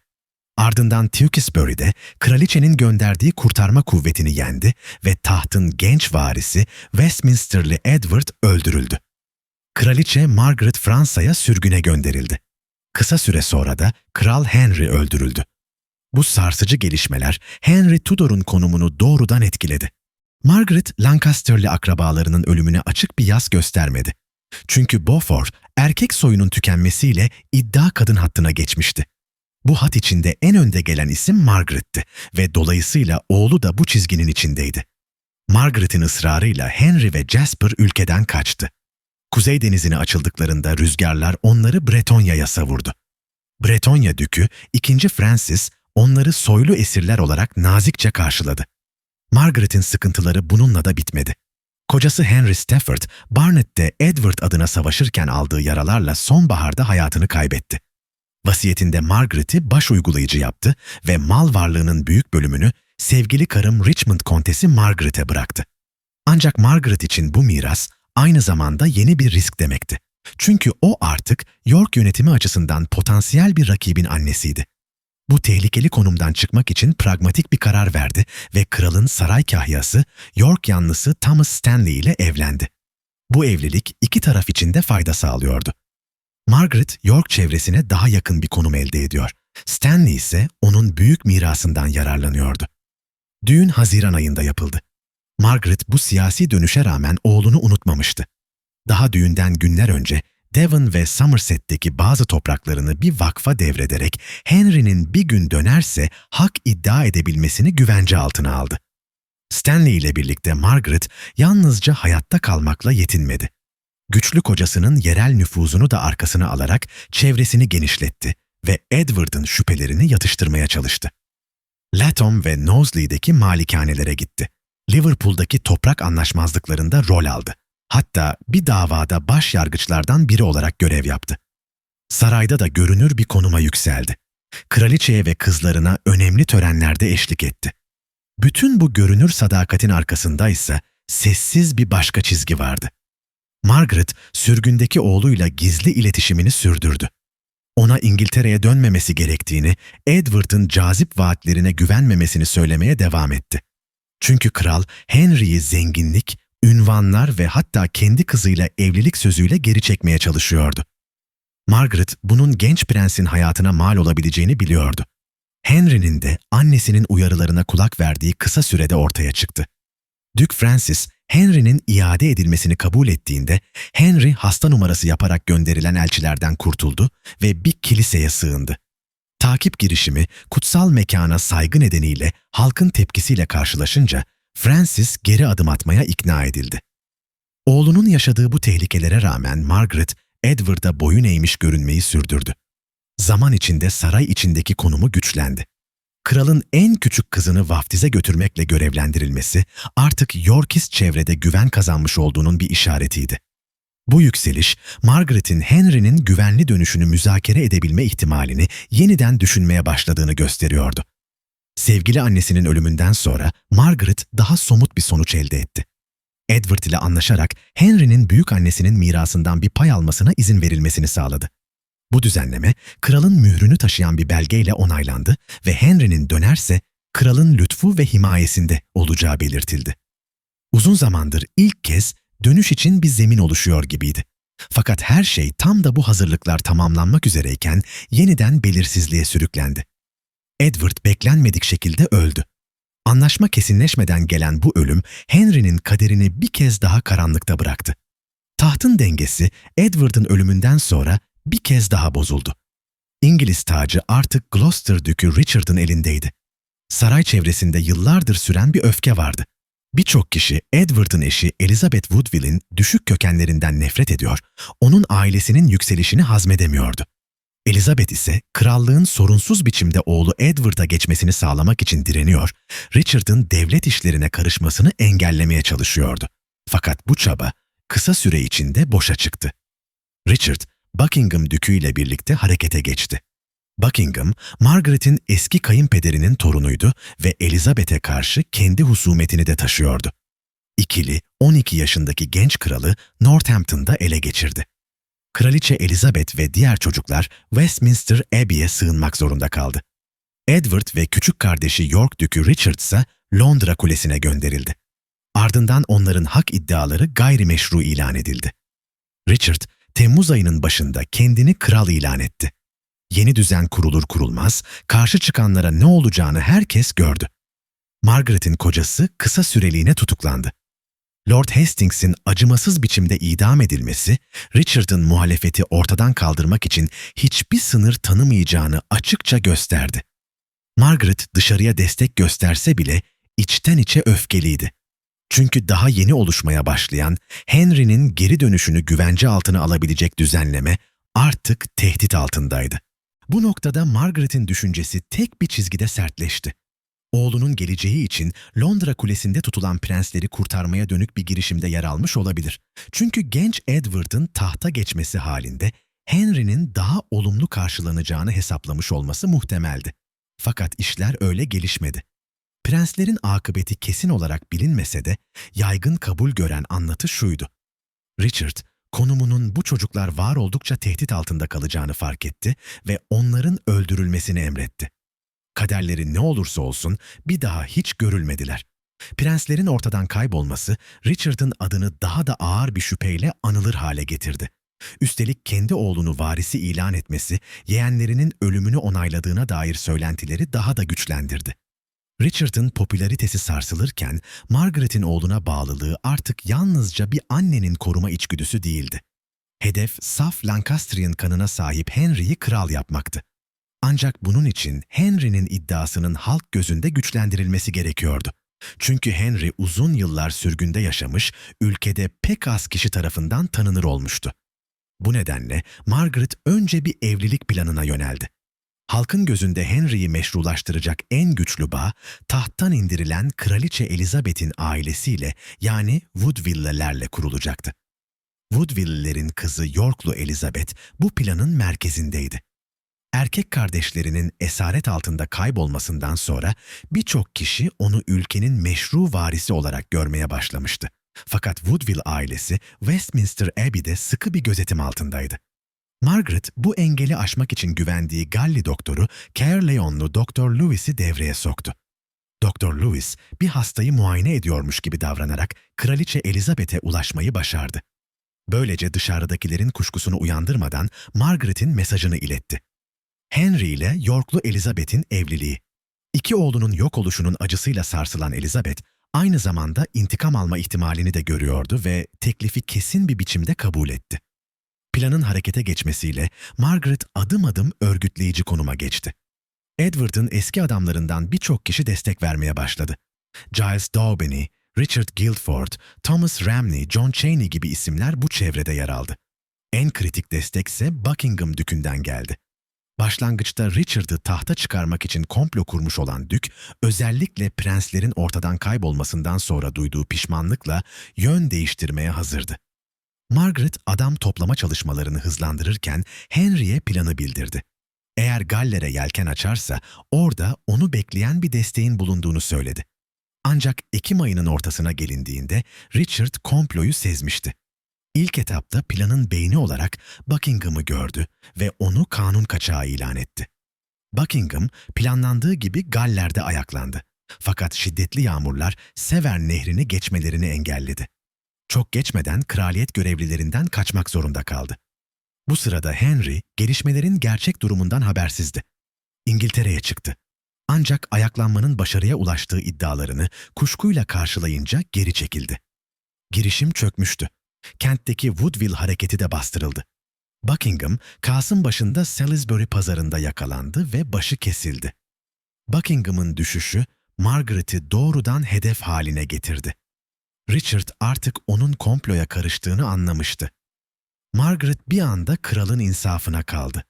Ardından Tewkesbury'de kraliçenin gönderdiği kurtarma kuvvetini yendi ve tahtın genç varisi Westminster'lı Edward öldürüldü. Kraliçe Margaret Fransa'ya sürgüne gönderildi. Kısa süre sonra da Kral Henry öldürüldü. Bu sarsıcı gelişmeler Henry Tudor'un konumunu doğrudan etkiledi. Margaret, Lancaster'lı akrabalarının ölümüne açık bir yas göstermedi. Çünkü Beaufort, erkek soyunun tükenmesiyle iddia kadın hattına geçmişti. Bu hat içinde en önde gelen isim Margaret'ti ve dolayısıyla oğlu da bu çizginin içindeydi. Margaret'in ısrarıyla Henry ve Jasper ülkeden kaçtı. Kuzey denizine açıldıklarında rüzgarlar onları Bretonya'ya savurdu. Bretonya Dükü 2. Francis onları soylu esirler olarak nazikçe karşıladı. Margaret'in sıkıntıları bununla da bitmedi. Kocası Henry Stafford, Barnet'te Edward adına savaşırken aldığı yaralarla sonbaharda hayatını kaybetti. Vasiyetinde Margaret'i baş uygulayıcı yaptı ve mal varlığının büyük bölümünü sevgili karım Richmond Kontesi Margaret'e bıraktı. Ancak Margaret için bu miras aynı zamanda yeni bir risk demekti. Çünkü o artık York yönetimi açısından potansiyel bir rakibin annesiydi. Bu tehlikeli konumdan çıkmak için pragmatik bir karar verdi ve kralın saray kahyası York yanlısı Thomas Stanley ile evlendi. Bu evlilik iki taraf için de fayda sağlıyordu. Margaret, York çevresine daha yakın bir konum elde ediyor. Stanley ise onun büyük mirasından yararlanıyordu. Düğün Haziran ayında yapıldı. Margaret bu siyasi dönüşe rağmen oğlunu unutmamıştı. Daha düğünden günler önce Devon ve Somerset'teki bazı topraklarını bir vakfa devrederek Henry'nin bir gün dönerse hak iddia edebilmesini güvence altına aldı. Stanley ile birlikte Margaret yalnızca hayatta kalmakla yetinmedi. Güçlü kocasının yerel nüfuzunu da arkasına alarak çevresini genişletti ve Edward'ın şüphelerini yatıştırmaya çalıştı. Latham ve Knowsley'deki malikanelere gitti. Liverpool'daki toprak anlaşmazlıklarında rol aldı. Hatta bir davada başyargıçlardan biri olarak görev yaptı. Sarayda da görünür bir konuma yükseldi. Kraliçeye ve kızlarına önemli törenlerde eşlik etti. Bütün bu görünür sadakatin arkasında ise sessiz bir başka çizgi vardı. Margaret, sürgündeki oğluyla gizli iletişimini sürdürdü. Ona İngiltere'ye dönmemesi gerektiğini, Edward'ın cazip vaatlerine güvenmemesini söylemeye devam etti. Çünkü kral, Henry'yi zenginlik, ünvanlar ve hatta kendi kızıyla evlilik sözüyle geri çekmeye çalışıyordu. Margaret bunun genç prensin hayatına mal olabileceğini biliyordu. Henry'nin de annesinin uyarılarına kulak verdiği kısa sürede ortaya çıktı. Duke Francis, Henry'nin iade edilmesini kabul ettiğinde Henry hasta numarası yaparak gönderilen elçilerden kurtuldu ve bir kiliseye sığındı. Takip girişimi kutsal mekana saygı nedeniyle halkın tepkisiyle karşılaşınca Francis geri adım atmaya ikna edildi. Oğlunun yaşadığı bu tehlikelere rağmen Margaret, Edward'a boyun eğmiş görünmeyi sürdürdü. Zaman içinde saray içindeki konumu güçlendi. Kralın en küçük kızını vaftize götürmekle görevlendirilmesi artık Yorkist çevrede güven kazanmış olduğunun bir işaretiydi. Bu yükseliş, Margaret'in Henry'nin güvenli dönüşünü müzakere edebilme ihtimalini yeniden düşünmeye başladığını gösteriyordu. Sevgili annesinin ölümünden sonra Margaret daha somut bir sonuç elde etti. Edward ile anlaşarak Henry'nin büyük annesinin mirasından bir pay almasına izin verilmesini sağladı. Bu düzenleme, kralın mührünü taşıyan bir belgeyle onaylandı ve Henry'nin dönerse kralın lütfu ve himayesinde olacağı belirtildi. Uzun zamandır ilk kez dönüş için bir zemin oluşuyor gibiydi. Fakat her şey tam da bu hazırlıklar tamamlanmak üzereyken yeniden belirsizliğe sürüklendi. Edward beklenmedik şekilde öldü. Anlaşma kesinleşmeden gelen bu ölüm Henry'nin kaderini bir kez daha karanlıkta bıraktı. Tahtın dengesi Edward'ın ölümünden sonra bir kez daha bozuldu. İngiliz tacı artık Gloucester Dükü Richard'ın elindeydi. Saray çevresinde yıllardır süren bir öfke vardı. Birçok kişi Edward'ın eşi Elizabeth Woodville'in düşük kökenlerinden nefret ediyor, onun ailesinin yükselişini hazmedemiyordu. Elizabeth ise krallığın sorunsuz biçimde oğlu Edward'a geçmesini sağlamak için direniyor, Richard'ın devlet işlerine karışmasını engellemeye çalışıyordu. Fakat bu çaba kısa süre içinde boşa çıktı. Richard, Buckingham Dükü ile birlikte harekete geçti. Buckingham, Margaret'in eski kayınpederinin torunuydu ve Elizabeth'e karşı kendi husumetini de taşıyordu. İkili, 12 yaşındaki genç kralı Northampton'da ele geçirdi. Kraliçe Elizabeth ve diğer çocuklar Westminster Abbey'e sığınmak zorunda kaldı. Edward ve küçük kardeşi York Dükü Richard ise Londra Kulesi'ne gönderildi. Ardından onların hak iddiaları gayrimeşru ilan edildi. Richard, Temmuz ayının başında kendini kral ilan etti. Yeni düzen kurulur kurulmaz, karşı çıkanlara ne olacağını herkes gördü. Margaret'in kocası kısa süreliğine tutuklandı. Lord Hastings'in acımasız biçimde idam edilmesi, Richard'ın muhalefeti ortadan kaldırmak için hiçbir sınır tanımayacağını açıkça gösterdi. Margaret dışarıya destek gösterse bile içten içe öfkeliydi. Çünkü daha yeni oluşmaya başlayan Henry'nin geri dönüşünü güvence altına alabilecek düzenleme artık tehdit altındaydı. Bu noktada Margaret'in düşüncesi tek bir çizgide sertleşti. Oğlunun geleceği için Londra Kulesi'nde tutulan prensleri kurtarmaya dönük bir girişimde yer almış olabilir. Çünkü genç Edward'ın tahta geçmesi halinde Henry'nin daha olumlu karşılanacağını hesaplamış olması muhtemeldi. Fakat işler öyle gelişmedi. Prenslerin akıbeti kesin olarak bilinmese de yaygın kabul gören anlatı şuydu. Richard, konumunun bu çocuklar var oldukça tehdit altında kalacağını fark etti ve onların öldürülmesini emretti. Kaderleri ne olursa olsun bir daha hiç görülmediler. Prenslerin ortadan kaybolması Richard'ın adını daha da ağır bir şüpheyle anılır hale getirdi. Üstelik kendi oğlunu varisi ilan etmesi, yeğenlerinin ölümünü onayladığına dair söylentileri daha da güçlendirdi. Richard'ın popülaritesi sarsılırken, Margaret'in oğluna bağlılığı artık yalnızca bir annenin koruma içgüdüsü değildi. Hedef, saf Lancastrian kanına sahip Henry'yi kral yapmaktı. Ancak bunun için Henry'nin iddiasının halk gözünde güçlendirilmesi gerekiyordu. Çünkü Henry uzun yıllar sürgünde yaşamış, ülkede pek az kişi tarafından tanınır olmuştu. Bu nedenle Margaret önce bir evlilik planına yöneldi. Halkın gözünde Henry'yi meşrulaştıracak en güçlü bağ, tahttan indirilen Kraliçe Elizabeth'in ailesiyle yani Woodville'lerle kurulacaktı. Woodville'lerin kızı Yorklu Elizabeth bu planın merkezindeydi. Erkek kardeşlerinin esaret altında kaybolmasından sonra birçok kişi onu ülkenin meşru varisi olarak görmeye başlamıştı. Fakat Woodville ailesi Westminster Abbey'de sıkı bir gözetim altındaydı. Margaret bu engeli aşmak için güvendiği Galli doktoru Caerleonlu Doktor Lewis'i devreye soktu. Doktor Lewis bir hastayı muayene ediyormuş gibi davranarak Kraliçe Elizabeth'e ulaşmayı başardı. Böylece dışarıdakilerin kuşkusunu uyandırmadan Margaret'in mesajını iletti. Henry ile Yorklu Elizabeth'in evliliği. İki oğlunun yok oluşunun acısıyla sarsılan Elizabeth, aynı zamanda intikam alma ihtimalini de görüyordu ve teklifi kesin bir biçimde kabul etti. Planın harekete geçmesiyle Margaret adım adım örgütleyici konuma geçti. Edward'ın eski adamlarından birçok kişi destek vermeye başladı. Giles Daubeny, Richard Guildford, Thomas Ramsay, John Cheney gibi isimler bu çevrede yer aldı. En kritik destek ise Buckingham Dükü'nden geldi. Başlangıçta Richard'ı tahta çıkarmak için komplo kurmuş olan Dük, özellikle prenslerin ortadan kaybolmasından sonra duyduğu pişmanlıkla yön değiştirmeye hazırdı. Margaret adam toplama çalışmalarını hızlandırırken Henry'e planı bildirdi. Eğer Galler'e yelken açarsa orada onu bekleyen bir desteğin bulunduğunu söyledi. Ancak Ekim ayının ortasına gelindiğinde Richard komployu sezmişti. İlk etapta planın beyni olarak Buckingham'ı gördü ve onu kanun kaçağı ilan etti. Buckingham planlandığı gibi Galler'de ayaklandı. Fakat şiddetli yağmurlar Severn Nehri'ni geçmelerini engelledi. Çok geçmeden kraliyet görevlilerinden kaçmak zorunda kaldı. Bu sırada Henry, gelişmelerin gerçek durumundan habersizdi. İngiltere'ye çıktı. Ancak ayaklanmanın başarıya ulaştığı iddialarını kuşkuyla karşılayınca geri çekildi. Girişim çökmüştü. Kentteki Woodville hareketi de bastırıldı. Buckingham, Kasımbaşı'nda Salisbury pazarında yakalandı ve başı kesildi. Buckingham'ın düşüşü, Margaret'i doğrudan hedef haline getirdi. Richard artık onun komploya karıştığını anlamıştı. Margaret bir anda kralın insafına kaldı.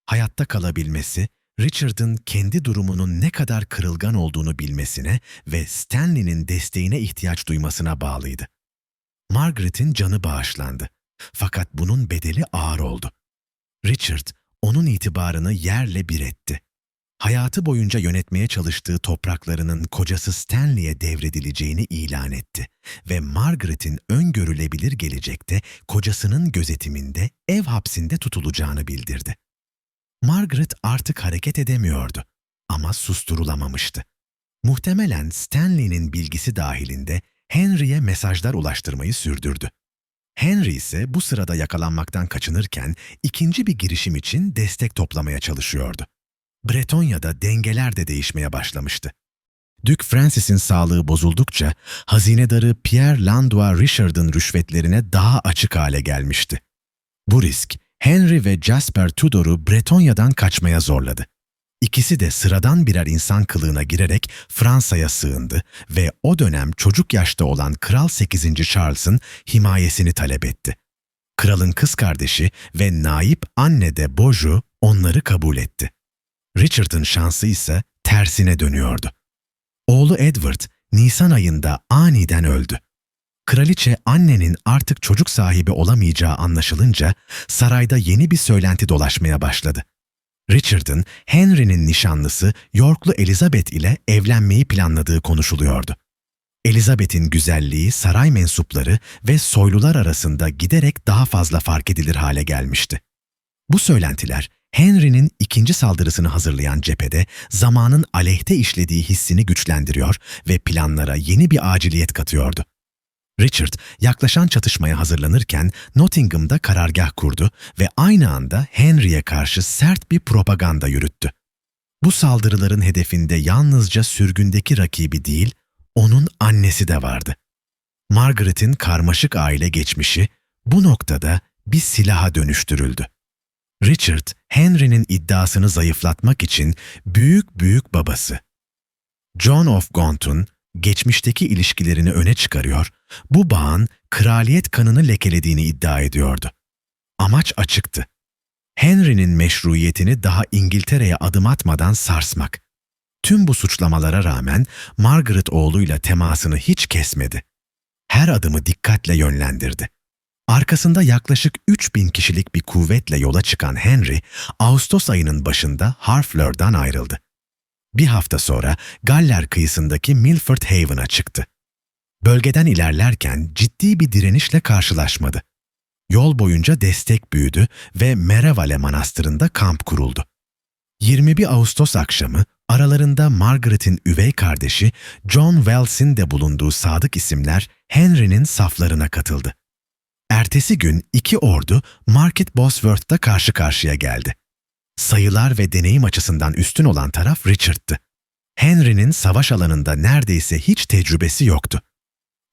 Hayatta kalabilmesi, Richard'ın kendi durumunun ne kadar kırılgan olduğunu bilmesine ve Stanley'nin desteğine ihtiyaç duymasına bağlıydı. Margaret'in canı bağışlandı. Fakat bunun bedeli ağır oldu. Richard, onun itibarını yerle bir etti. Hayatı boyunca yönetmeye çalıştığı topraklarının kocası Stanley'e devredileceğini ilan etti ve Margaret'in öngörülebilir gelecekte kocasının gözetiminde ev hapsinde tutulacağını bildirdi. Margaret artık hareket edemiyordu ama susturulamamıştı. Muhtemelen Stanley'nin bilgisi dahilinde Henry'e mesajlar ulaştırmayı sürdürdü. Henry ise bu sırada yakalanmaktan kaçınırken ikinci bir girişim için destek toplamaya çalışıyordu. Bretonya'da dengeler de değişmeye başlamıştı. Dük Francis'in sağlığı bozuldukça hazinedarı Pierre Landois Richard'ın rüşvetlerine daha açık hale gelmişti. Bu risk Henry ve Jasper Tudor'u Bretonya'dan kaçmaya zorladı. İkisi de sıradan birer insan kılığına girerek Fransa'ya sığındı ve o dönem çocuk yaşta olan Kral 8. Charles'ın himayesini talep etti. Kralın kız kardeşi ve naip anne de Beaujeu onları kabul etti. Richard'ın şansı ise tersine dönüyordu. Oğlu Edward, Nisan ayında aniden öldü. Kraliçe annenin artık çocuk sahibi olamayacağı anlaşılınca sarayda yeni bir söylenti dolaşmaya başladı. Richard'ın Henry'nin nişanlısı Yorklu Elizabeth ile evlenmeyi planladığı konuşuluyordu. Elizabeth'in güzelliği saray mensupları ve soylular arasında giderek daha fazla fark edilir hale gelmişti. Bu söylentiler Henry'nin ikinci saldırısını hazırlayan cephede zamanın aleyhte işlediği hissini güçlendiriyor ve planlara yeni bir aciliyet katıyordu. Richard, yaklaşan çatışmaya hazırlanırken Nottingham'da karargah kurdu ve aynı anda Henry'e karşı sert bir propaganda yürüttü. Bu saldırıların hedefinde yalnızca sürgündeki rakibi değil, onun annesi de vardı. Margaret'in karmaşık aile geçmişi bu noktada bir silaha dönüştürüldü. Richard, Henry'nin iddiasını zayıflatmak için büyük babası John of Gaunt'un geçmişteki ilişkilerini öne çıkarıyor, bu bağın kraliyet kanını lekelediğini iddia ediyordu. Amaç açıktı. Henry'nin meşruiyetini daha İngiltere'ye adım atmadan sarsmak. Tüm bu suçlamalara rağmen Margaret oğluyla temasını hiç kesmedi. Her adımı dikkatle yönlendirdi. Arkasında yaklaşık 3000 kişilik bir kuvvetle yola çıkan Henry, Ağustos ayının başında Harfleur'dan ayrıldı. Bir hafta sonra Galler kıyısındaki Milford Haven'a çıktı. Bölgeden ilerlerken ciddi bir direnişle karşılaşmadı. Yol boyunca destek büyüdü ve Merevale Manastırı'nda kamp kuruldu. 21 Ağustos akşamı aralarında Margaret'in üvey kardeşi John Wells'in de bulunduğu sadık isimler Henry'nin saflarına katıldı. Ertesi gün iki ordu Market Bosworth'ta karşı karşıya geldi. Sayılar ve deneyim açısından üstün olan taraf Richard'tı. Henry'nin savaş alanında neredeyse hiç tecrübesi yoktu.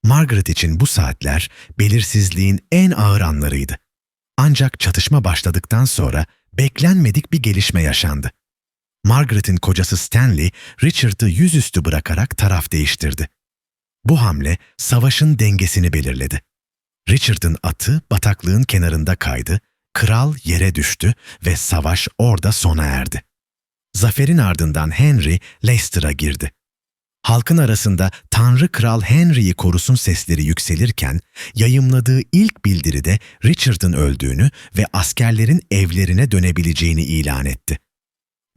Margaret için bu saatler belirsizliğin en ağır anlarıydı. Ancak çatışma başladıktan sonra beklenmedik bir gelişme yaşandı. Margaret'in kocası Stanley, Richard'ı yüzüstü bırakarak taraf değiştirdi. Bu hamle savaşın dengesini belirledi. Richard'ın atı bataklığın kenarında kaydı, kral yere düştü ve savaş orada sona erdi. Zaferin ardından Henry, Leicester'a girdi. Halkın arasında Tanrı Kral Henry'yi korusun sesleri yükselirken, yayımladığı ilk bildiride Richard'ın öldüğünü ve askerlerin evlerine dönebileceğini ilan etti.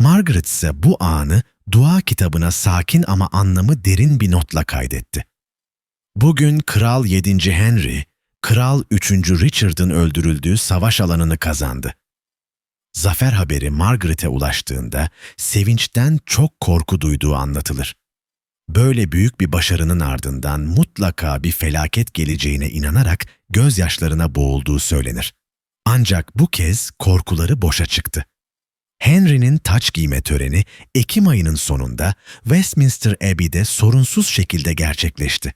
Margaret ise bu anı dua kitabına sakin ama anlamı derin bir notla kaydetti. Bugün Kral 7. Henry, Kral 3. Richard'ın öldürüldüğü savaş alanını kazandı. Zafer haberi Margaret'e ulaştığında sevinçten çok korku duyduğu anlatılır. Böyle büyük bir başarının ardından mutlaka bir felaket geleceğine inanarak gözyaşlarına boğulduğu söylenir. Ancak bu kez korkuları boşa çıktı. Henry'nin taç giyme töreni Ekim ayının sonunda Westminster Abbey'de sorunsuz şekilde gerçekleşti.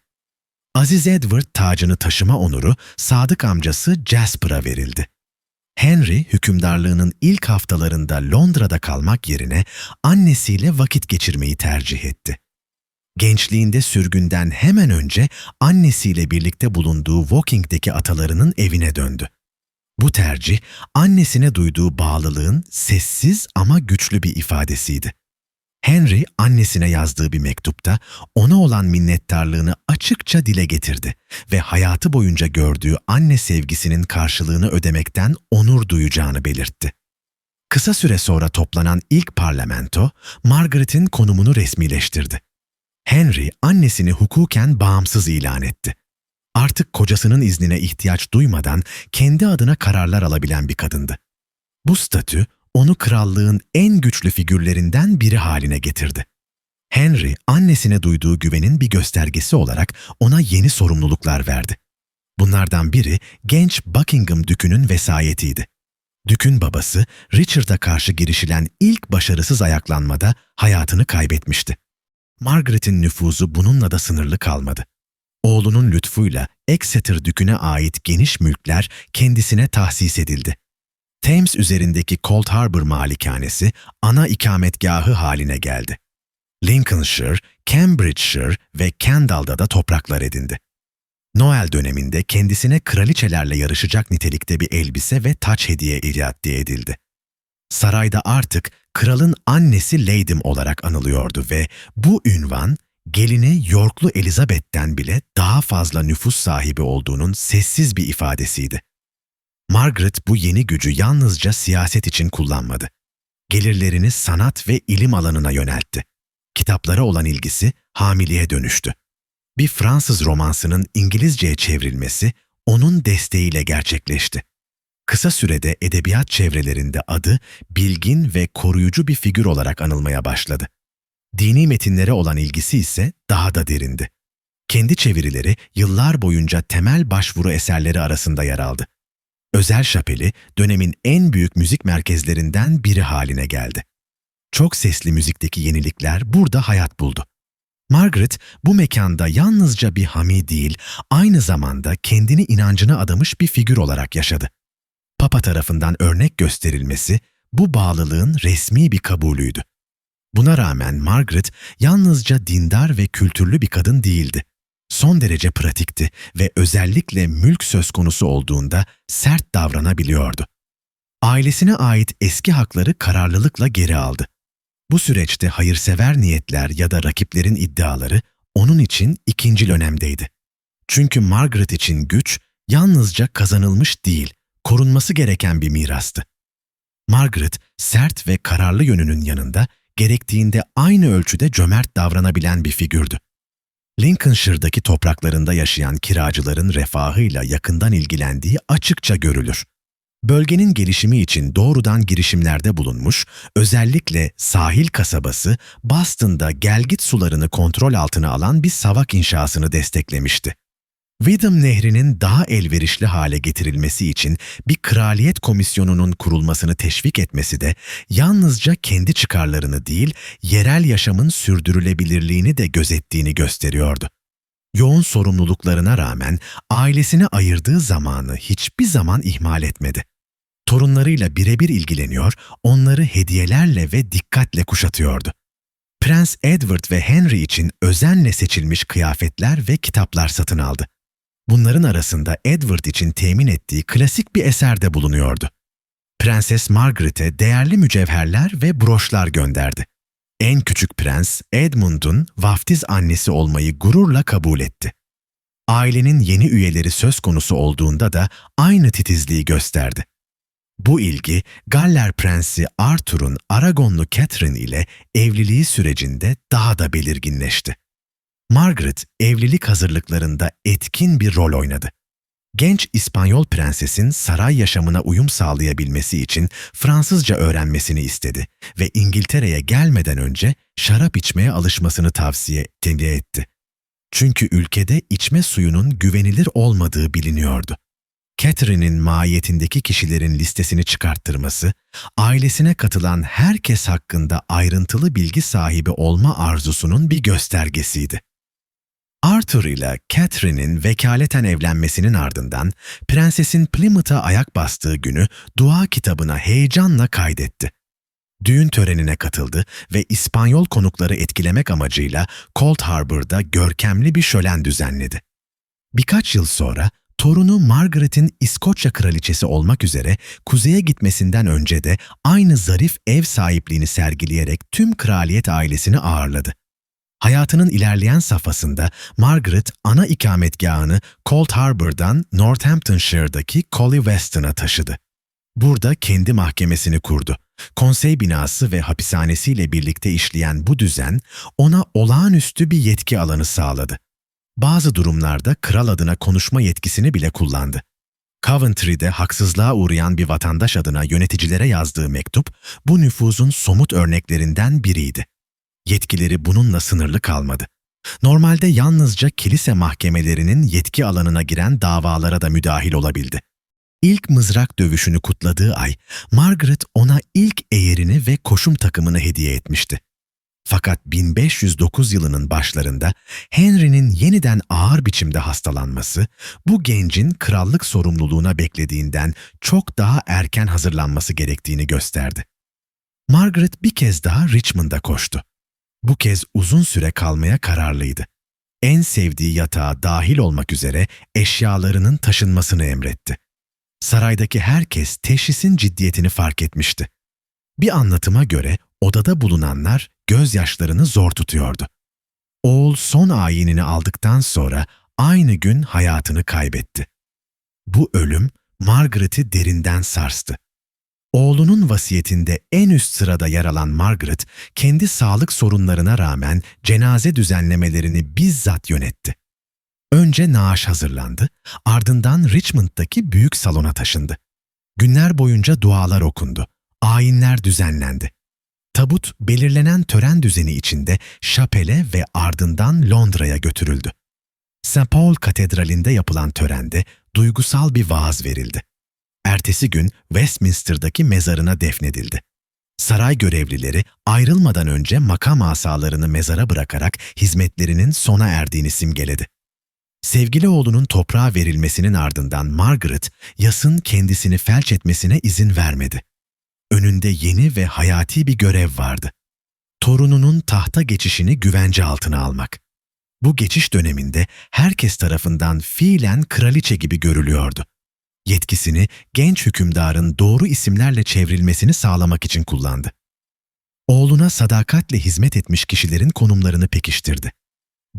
Aziz Edward tacını taşıma onuru sadık amcası Jasper'a verildi. Henry, hükümdarlığının ilk haftalarında Londra'da kalmak yerine annesiyle vakit geçirmeyi tercih etti. Gençliğinde sürgünden hemen önce annesiyle birlikte bulunduğu Wokking'deki atalarının evine döndü. Bu tercih, annesine duyduğu bağlılığın sessiz ama güçlü bir ifadesiydi. Henry, annesine yazdığı bir mektupta ona olan minnettarlığını açıkça dile getirdi ve hayatı boyunca gördüğü anne sevgisinin karşılığını ödemekten onur duyacağını belirtti. Kısa süre sonra toplanan ilk parlamento, Margaret'in konumunu resmileştirdi. Henry, annesini hukuken bağımsız ilan etti. Artık kocasının iznine ihtiyaç duymadan kendi adına kararlar alabilen bir kadındı. Bu statü, onu krallığın en güçlü figürlerinden biri haline getirdi. Henry, annesine duyduğu güvenin bir göstergesi olarak ona yeni sorumluluklar verdi. Bunlardan biri genç Buckingham Dükü'nün vesayetiydi. Dük'ün babası, Richard'a karşı girişilen ilk başarısız ayaklanmada hayatını kaybetmişti. Margaret'in nüfuzu bununla da sınırlı kalmadı. Oğlunun lütfuyla Exeter Dükü'ne ait geniş mülkler kendisine tahsis edildi. Thames üzerindeki Cold Harbour malikanesi ana ikametgahı haline geldi. Lincolnshire, Cambridgeshire ve Kendal'da da topraklar edindi. Noel döneminde kendisine kraliçelerle yarışacak nitelikte bir elbise ve taç hediye iade edildi. Sarayda artık kralın annesi Lady'm olarak anılıyordu ve bu ünvan, gelini Yorklu Elizabeth'ten bile daha fazla nüfus sahibi olduğunun sessiz bir ifadesiydi. Margaret bu yeni gücü yalnızca siyaset için kullanmadı. Gelirlerini sanat ve ilim alanına yöneltti. Kitaplara olan ilgisi hamiliğe dönüştü. Bir Fransız romansının İngilizceye çevrilmesi onun desteğiyle gerçekleşti. Kısa sürede edebiyat çevrelerinde adı bilgin ve koruyucu bir figür olarak anılmaya başladı. Dini metinlere olan ilgisi ise daha da derindi. Kendi çevirileri yıllar boyunca temel başvuru eserleri arasında yer aldı. Özel Şapeli, dönemin en büyük müzik merkezlerinden biri haline geldi. Çok sesli müzikteki yenilikler burada hayat buldu. Margaret, bu mekanda yalnızca bir hami değil, aynı zamanda kendini inancına adamış bir figür olarak yaşadı. Papa tarafından örnek gösterilmesi, bu bağlılığın resmi bir kabulüydü. Buna rağmen Margaret, yalnızca dindar ve kültürlü bir kadın değildi. Son derece pratikti ve özellikle mülk söz konusu olduğunda sert davranabiliyordu. Ailesine ait eski hakları kararlılıkla geri aldı. Bu süreçte hayırsever niyetler ya da rakiplerin iddiaları onun için ikincil önemdeydi. Çünkü Margaret için güç yalnızca kazanılmış değil, korunması gereken bir mirastı. Margaret, sert ve kararlı yönünün yanında gerektiğinde aynı ölçüde cömert davranabilen bir figürdü. Lincolnshire'daki topraklarında yaşayan kiracıların refahıyla yakından ilgilendiği açıkça görülür. Bölgenin gelişimi için doğrudan girişimlerde bulunmuş, özellikle sahil kasabası Boston'da gelgit sularını kontrol altına alan bir savak inşasını desteklemişti. Witham Nehri'nin daha elverişli hale getirilmesi için bir kraliyet komisyonunun kurulmasını teşvik etmesi de yalnızca kendi çıkarlarını değil, yerel yaşamın sürdürülebilirliğini de gözettiğini gösteriyordu. Yoğun sorumluluklarına rağmen ailesine ayırdığı zamanı hiçbir zaman ihmal etmedi. Torunlarıyla birebir ilgileniyor, onları hediyelerle ve dikkatle kuşatıyordu. Prens Edward ve Henry için özenle seçilmiş kıyafetler ve kitaplar satın aldı. Bunların arasında Edward için temin ettiği klasik bir eser de bulunuyordu. Prenses Margaret'e değerli mücevherler ve broşlar gönderdi. En küçük prens Edmund'un vaftiz annesi olmayı gururla kabul etti. Ailenin yeni üyeleri söz konusu olduğunda da aynı titizliği gösterdi. Bu ilgi Galler Prensi Arthur'un Aragonlu Catherine ile evliliği sürecinde daha da belirginleşti. Margaret evlilik hazırlıklarında etkin bir rol oynadı. Genç İspanyol prensesin saray yaşamına uyum sağlayabilmesi için Fransızca öğrenmesini istedi ve İngiltere'ye gelmeden önce şarap içmeye alışmasını tavsiye etti. Çünkü ülkede içme suyunun güvenilir olmadığı biliniyordu. Catherine'in mahiyetindeki kişilerin listesini çıkarttırması, ailesine katılan herkes hakkında ayrıntılı bilgi sahibi olma arzusunun bir göstergesiydi. Arthur ile Catherine'in vekaleten evlenmesinin ardından prensesin Plymouth'a ayak bastığı günü dua kitabına heyecanla kaydetti. Düğün törenine katıldı ve İspanyol konukları etkilemek amacıyla Cold Harbour'da görkemli bir şölen düzenledi. Birkaç yıl sonra torunu Margaret'in İskoçya kraliçesi olmak üzere kuzeye gitmesinden önce de aynı zarif ev sahipliğini sergileyerek tüm kraliyet ailesini ağırladı. Hayatının ilerleyen safhasında Margaret ana ikametgahını Cold Harbour'dan Northamptonshire'daki Collie Weston'a taşıdı. Burada kendi mahkemesini kurdu. Konsey binası ve hapishanesiyle birlikte işleyen bu düzen ona olağanüstü bir yetki alanı sağladı. Bazı durumlarda kral adına konuşma yetkisini bile kullandı. Coventry'de haksızlığa uğrayan bir vatandaş adına yöneticilere yazdığı mektup bu nüfuzun somut örneklerinden biriydi. Yetkileri bununla sınırlı kalmadı. Normalde yalnızca kilise mahkemelerinin yetki alanına giren davalara da müdahil olabildi. İlk mızrak dövüşünü kutladığı ay, Margaret ona ilk eğerini ve koşum takımını hediye etmişti. Fakat 1509 yılının başlarında Henry'nin yeniden ağır biçimde hastalanması, bu gencin krallık sorumluluğuna beklediğinden çok daha erken hazırlanması gerektiğini gösterdi. Margaret bir kez daha Richmond'a koştu. Bu kez uzun süre kalmaya kararlıydı. En sevdiği yatağa dahil olmak üzere eşyalarının taşınmasını emretti. Saraydaki herkes teşhisin ciddiyetini fark etmişti. Bir anlatıma göre odada bulunanlar gözyaşlarını zor tutuyordu. Oğul son ayinini aldıktan sonra aynı gün hayatını kaybetti. Bu ölüm Margaret'i derinden sarstı. Oğlunun vasiyetinde en üst sırada yer alan Margaret, kendi sağlık sorunlarına rağmen cenaze düzenlemelerini bizzat yönetti. Önce naaş hazırlandı, ardından Richmond'daki büyük salona taşındı. Günler boyunca dualar okundu, ayinler düzenlendi. Tabut belirlenen tören düzeni içinde şapele ve ardından Londra'ya götürüldü. St. Paul Katedrali'nde yapılan törende duygusal bir vaaz verildi. Ertesi gün Westminster'daki mezarına defnedildi. Saray görevlileri ayrılmadan önce makam asalarını mezara bırakarak hizmetlerinin sona erdiğini simgeledi. Sevgili oğlunun toprağa verilmesinin ardından Margaret, yasın kendisini felç etmesine izin vermedi. Önünde yeni ve hayati bir görev vardı. Torununun tahta geçişini güvence altına almak. Bu geçiş döneminde herkes tarafından fiilen kraliçe gibi görülüyordu. Yetkisini genç hükümdarın doğru isimlerle çevrilmesini sağlamak için kullandı. Oğluna sadakatle hizmet etmiş kişilerin konumlarını pekiştirdi.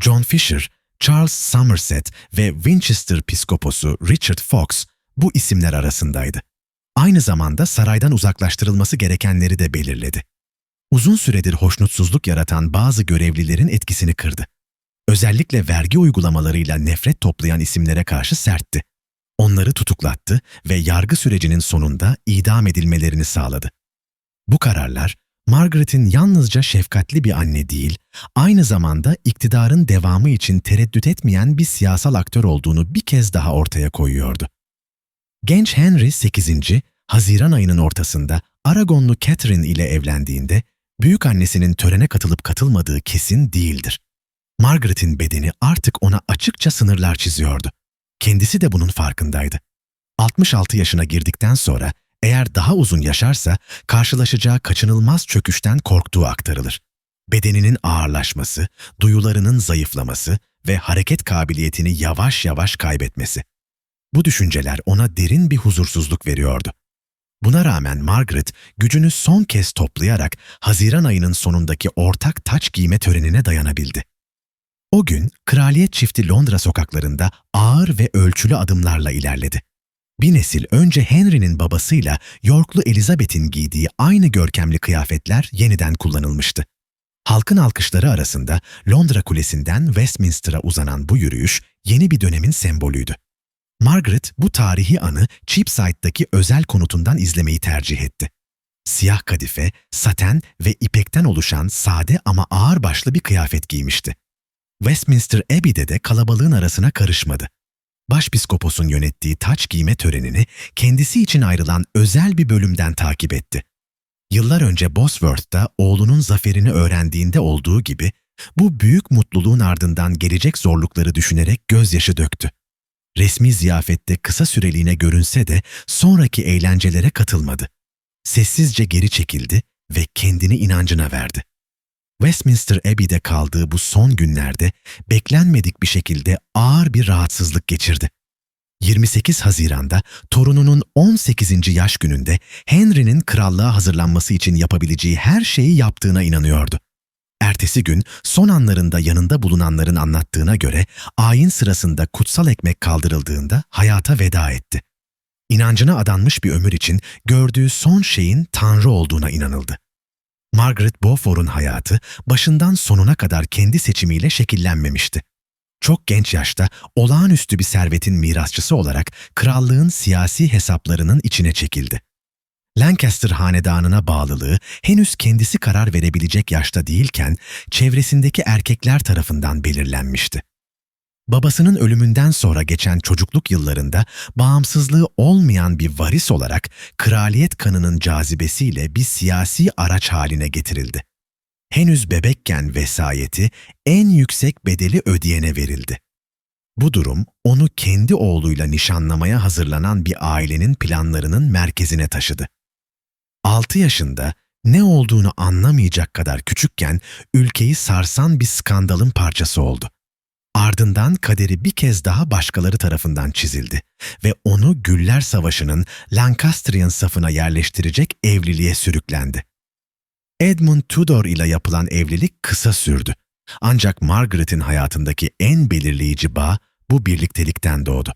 John Fisher, Charles Somerset ve Winchester Piskoposu Richard Fox bu isimler arasındaydı. Aynı zamanda saraydan uzaklaştırılması gerekenleri de belirledi. Uzun süredir hoşnutsuzluk yaratan bazı görevlilerin etkisini kırdı. Özellikle vergi uygulamalarıyla nefret toplayan isimlere karşı sertti. Onları tutuklattı ve yargı sürecinin sonunda idam edilmelerini sağladı. Bu kararlar, Margaret'in yalnızca şefkatli bir anne değil, aynı zamanda iktidarın devamı için tereddüt etmeyen bir siyasal aktör olduğunu bir kez daha ortaya koyuyordu. Genç Henry 8. Haziran ayının ortasında Aragonlu Catherine ile evlendiğinde, büyükannesinin törene katılıp katılmadığı kesin değildir. Margaret'in bedeni artık ona açıkça sınırlar çiziyordu. Kendisi de bunun farkındaydı. 66 yaşına girdikten sonra eğer daha uzun yaşarsa karşılaşacağı kaçınılmaz çöküşten korktuğu aktarılır. Bedeninin ağırlaşması, duyularının zayıflaması ve hareket kabiliyetini yavaş yavaş kaybetmesi. Bu düşünceler ona derin bir huzursuzluk veriyordu. Buna rağmen Margaret gücünü son kez toplayarak Haziran ayının sonundaki ortak taç giyme törenine dayanabildi. O gün kraliyet çifti Londra sokaklarında ağır ve ölçülü adımlarla ilerledi. Bir nesil önce Henry'nin babasıyla Yorklu Elizabeth'in giydiği aynı görkemli kıyafetler yeniden kullanılmıştı. Halkın alkışları arasında Londra Kulesi'nden Westminster'a uzanan bu yürüyüş yeni bir dönemin sembolüydü. Margaret bu tarihi anı Cheapside'daki özel konutundan izlemeyi tercih etti. Siyah kadife, saten ve ipekten oluşan sade ama ağırbaşlı bir kıyafet giymişti. Westminster Abbey'de de kalabalığın arasına karışmadı. Başpiskoposun yönettiği taç giyme törenini kendisi için ayrılan özel bir bölümden takip etti. Yıllar önce Bosworth'ta oğlunun zaferini öğrendiğinde olduğu gibi bu büyük mutluluğun ardından gelecek zorlukları düşünerek gözyaşı döktü. Resmi ziyafette kısa süreliğine görünse de sonraki eğlencelere katılmadı. Sessizce geri çekildi ve kendini inancına verdi. Westminster Abbey'de kaldığı bu son günlerde beklenmedik bir şekilde ağır bir rahatsızlık geçirdi. 28 Haziran'da torununun 18. yaş gününde Henry'nin krallığa hazırlanması için yapabileceği her şeyi yaptığına inanıyordu. Ertesi gün son anlarında yanında bulunanların anlattığına göre ayin sırasında kutsal ekmek kaldırıldığında hayata veda etti. İnancına adanmış bir ömür için gördüğü son şeyin Tanrı olduğuna inanıldı. Margaret Beaufort'un hayatı başından sonuna kadar kendi seçimiyle şekillenmemişti. Çok genç yaşta olağanüstü bir servetin mirasçısı olarak krallığın siyasi hesaplarının içine çekildi. Lancaster hanedanına bağlılığı henüz kendisi karar verebilecek yaşta değilken çevresindeki erkekler tarafından belirlenmişti. Babasının ölümünden sonra geçen çocukluk yıllarında bağımsızlığı olmayan bir varis olarak kraliyet kanının cazibesiyle bir siyasi araç haline getirildi. Henüz bebekken vesayeti en yüksek bedeli ödeyene verildi. Bu durum onu kendi oğluyla nişanlamaya hazırlanan bir ailenin planlarının merkezine taşıdı. 6 yaşında ne olduğunu anlamayacak kadar küçükken ülkeyi sarsan bir skandalın parçası oldu. Ardından kaderi bir kez daha başkaları tarafından çizildi ve onu Güller Savaşı'nın Lancastrian safına yerleştirecek evliliğe sürüklendi. Edmund Tudor ile yapılan evlilik kısa sürdü. Ancak Margaret'in hayatındaki en belirleyici bağ bu birliktelikten doğdu.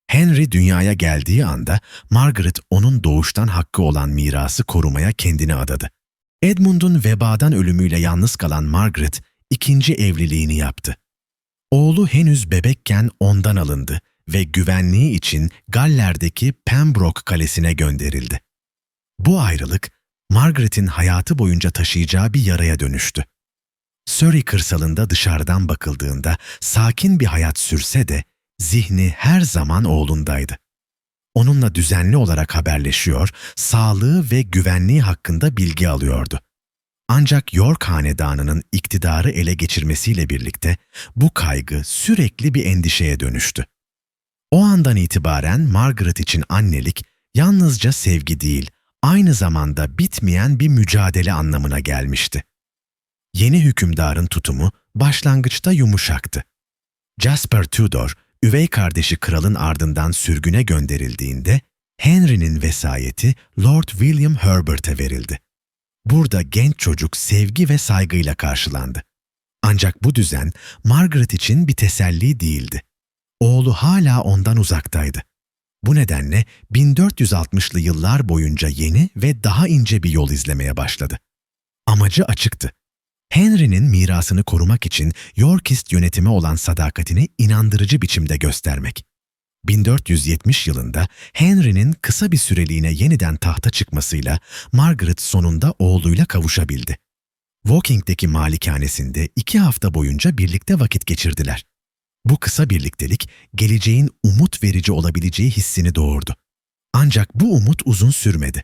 Henry dünyaya geldiği anda Margaret onun doğuştan hakkı olan mirası korumaya kendini adadı. Edmund'un vebadan ölümüyle yalnız kalan Margaret ikinci evliliğini yaptı. Oğlu henüz bebekken ondan alındı ve güvenliği için Galler'deki Pembroke Kalesi'ne gönderildi. Bu ayrılık Margaret'in hayatı boyunca taşıyacağı bir yaraya dönüştü. Surrey kırsalında dışarıdan bakıldığında sakin bir hayat sürse de zihni her zaman oğlundaydı. Onunla düzenli olarak haberleşiyor, sağlığı ve güvenliği hakkında bilgi alıyordu. Ancak York hanedanının iktidarı ele geçirmesiyle birlikte bu kaygı sürekli bir endişeye dönüştü. O andan itibaren Margaret için annelik yalnızca sevgi değil, aynı zamanda bitmeyen bir mücadele anlamına gelmişti. Yeni hükümdarın tutumu başlangıçta yumuşaktı. Jasper Tudor, üvey kardeşi kralın ardından sürgüne gönderildiğinde Henry'nin vesayeti Lord William Herbert'e verildi. Burada genç çocuk sevgi ve saygıyla karşılandı. Ancak bu düzen Margaret için bir teselli değildi. Oğlu hala ondan uzaktaydı. Bu nedenle 1460'lı yıllar boyunca yeni ve daha ince bir yol izlemeye başladı. Amacı açıktı. Henry'nin mirasını korumak için Yorkist yönetime olan sadakatini inandırıcı biçimde göstermek. 1470 yılında Henry'nin kısa bir süreliğine yeniden tahta çıkmasıyla Margaret sonunda oğluyla kavuşabildi. Woking'deki malikanesinde 2 hafta boyunca birlikte vakit geçirdiler. Bu kısa birliktelik geleceğin umut verici olabileceği hissini doğurdu. Ancak bu umut uzun sürmedi.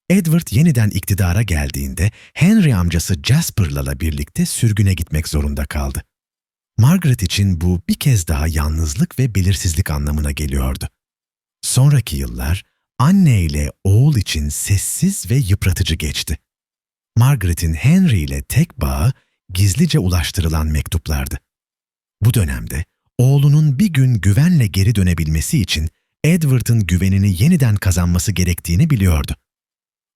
Edward yeniden iktidara geldiğinde Henry amcası Jasper'la birlikte sürgüne gitmek zorunda kaldı. Margaret için bu bir kez daha yalnızlık ve belirsizlik anlamına geliyordu. Sonraki yıllar anne ile oğul için sessiz ve yıpratıcı geçti. Margaret'in Henry ile tek bağı gizlice ulaştırılan mektuplardı. Bu dönemde oğlunun bir gün güvenle geri dönebilmesi için Edward'ın güvenini yeniden kazanması gerektiğini biliyordu.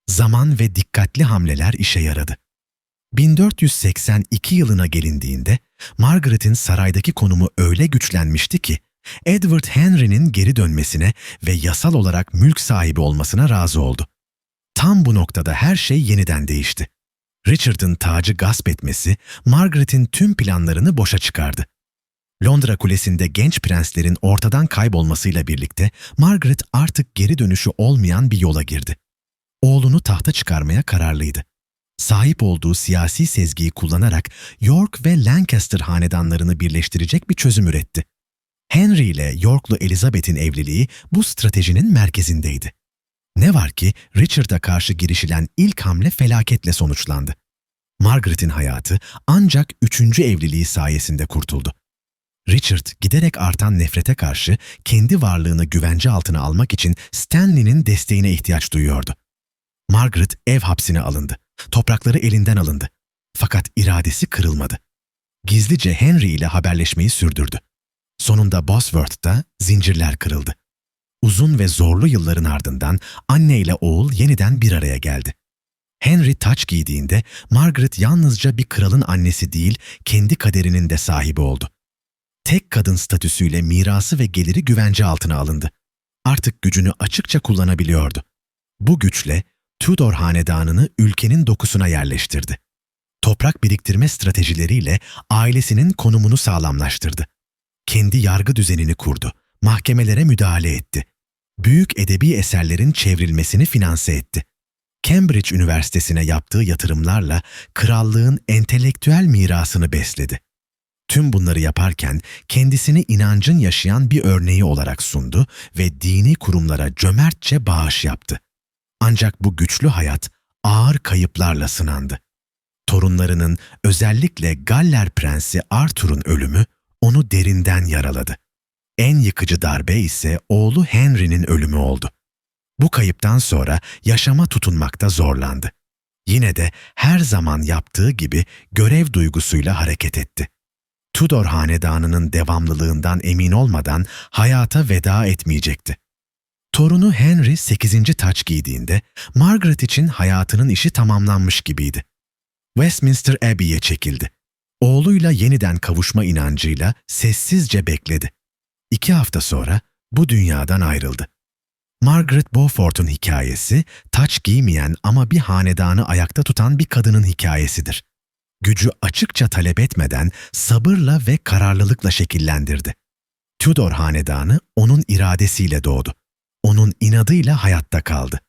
Zaman ve dikkatli hamleler işe yaradı. 1482 yılına gelindiğinde Margaret'in saraydaki konumu öyle güçlenmişti ki Edward Henry'nin geri dönmesine ve yasal olarak mülk sahibi olmasına razı oldu. Tam bu noktada her şey yeniden değişti. Richard'ın tacı gasp etmesi Margaret'in tüm planlarını boşa çıkardı. Londra Kulesi'nde genç prenslerin ortadan kaybolmasıyla birlikte Margaret artık geri dönüşü olmayan bir yola girdi. Oğlunu tahta çıkarmaya kararlıydı. Sahip olduğu siyasi sezgiyi kullanarak York ve Lancaster hanedanlarını birleştirecek bir çözüm üretti. Henry ile Yorklu Elizabeth'in evliliği bu stratejinin merkezindeydi. Ne var ki Richard'a karşı girişilen ilk hamle felaketle sonuçlandı. Margaret'in hayatı ancak 3. evliliği sayesinde kurtuldu. Richard giderek artan nefrete karşı kendi varlığını güvence altına almak için Stanley'nin desteğine ihtiyaç duyuyordu. Margaret ev hapsine alındı. Toprakları elinden alındı. Fakat iradesi kırılmadı. Gizlice Henry ile haberleşmeyi sürdürdü. Sonunda Bosworth'ta zincirler kırıldı. Uzun ve zorlu yılların ardından anne ile oğul yeniden bir araya geldi. Henry taç giydiğinde Margaret yalnızca bir kralın annesi değil, kendi kaderinin de sahibi oldu. Tek kadın statüsüyle mirası ve geliri güvence altına alındı. Artık gücünü açıkça kullanabiliyordu. Bu güçle Tudor hanedanını ülkenin dokusuna yerleştirdi. Toprak biriktirme stratejileriyle ailesinin konumunu sağlamlaştırdı. Kendi yargı düzenini kurdu, mahkemelere müdahale etti. Büyük edebi eserlerin çevrilmesini finanse etti. Cambridge Üniversitesi'ne yaptığı yatırımlarla krallığın entelektüel mirasını besledi. Tüm bunları yaparken kendisini inancın yaşayan bir örneği olarak sundu ve dini kurumlara cömertçe bağış yaptı. Ancak bu güçlü hayat ağır kayıplarla sınandı. Torunlarının, özellikle Galler Prensi Arthur'un ölümü onu derinden yaraladı. En yıkıcı darbe ise oğlu Henry'nin ölümü oldu. Bu kayıptan sonra yaşama tutunmakta zorlandı. Yine de her zaman yaptığı gibi görev duygusuyla hareket etti. Tudor hanedanının devamlılığından emin olmadan hayata veda etmeyecekti. Torunu Henry 8. taç giydiğinde Margaret için hayatının işi tamamlanmış gibiydi. Westminster Abbey'e çekildi. Oğluyla yeniden kavuşma inancıyla sessizce bekledi. 2 hafta sonra bu dünyadan ayrıldı. Margaret Beaufort'un hikayesi, taç giymeyen ama bir hanedanı ayakta tutan bir kadının hikayesidir. Gücü açıkça talep etmeden sabırla ve kararlılıkla şekillendirdi. Tudor hanedanı onun iradesiyle doğdu. Onun inadıyla hayatta kaldı.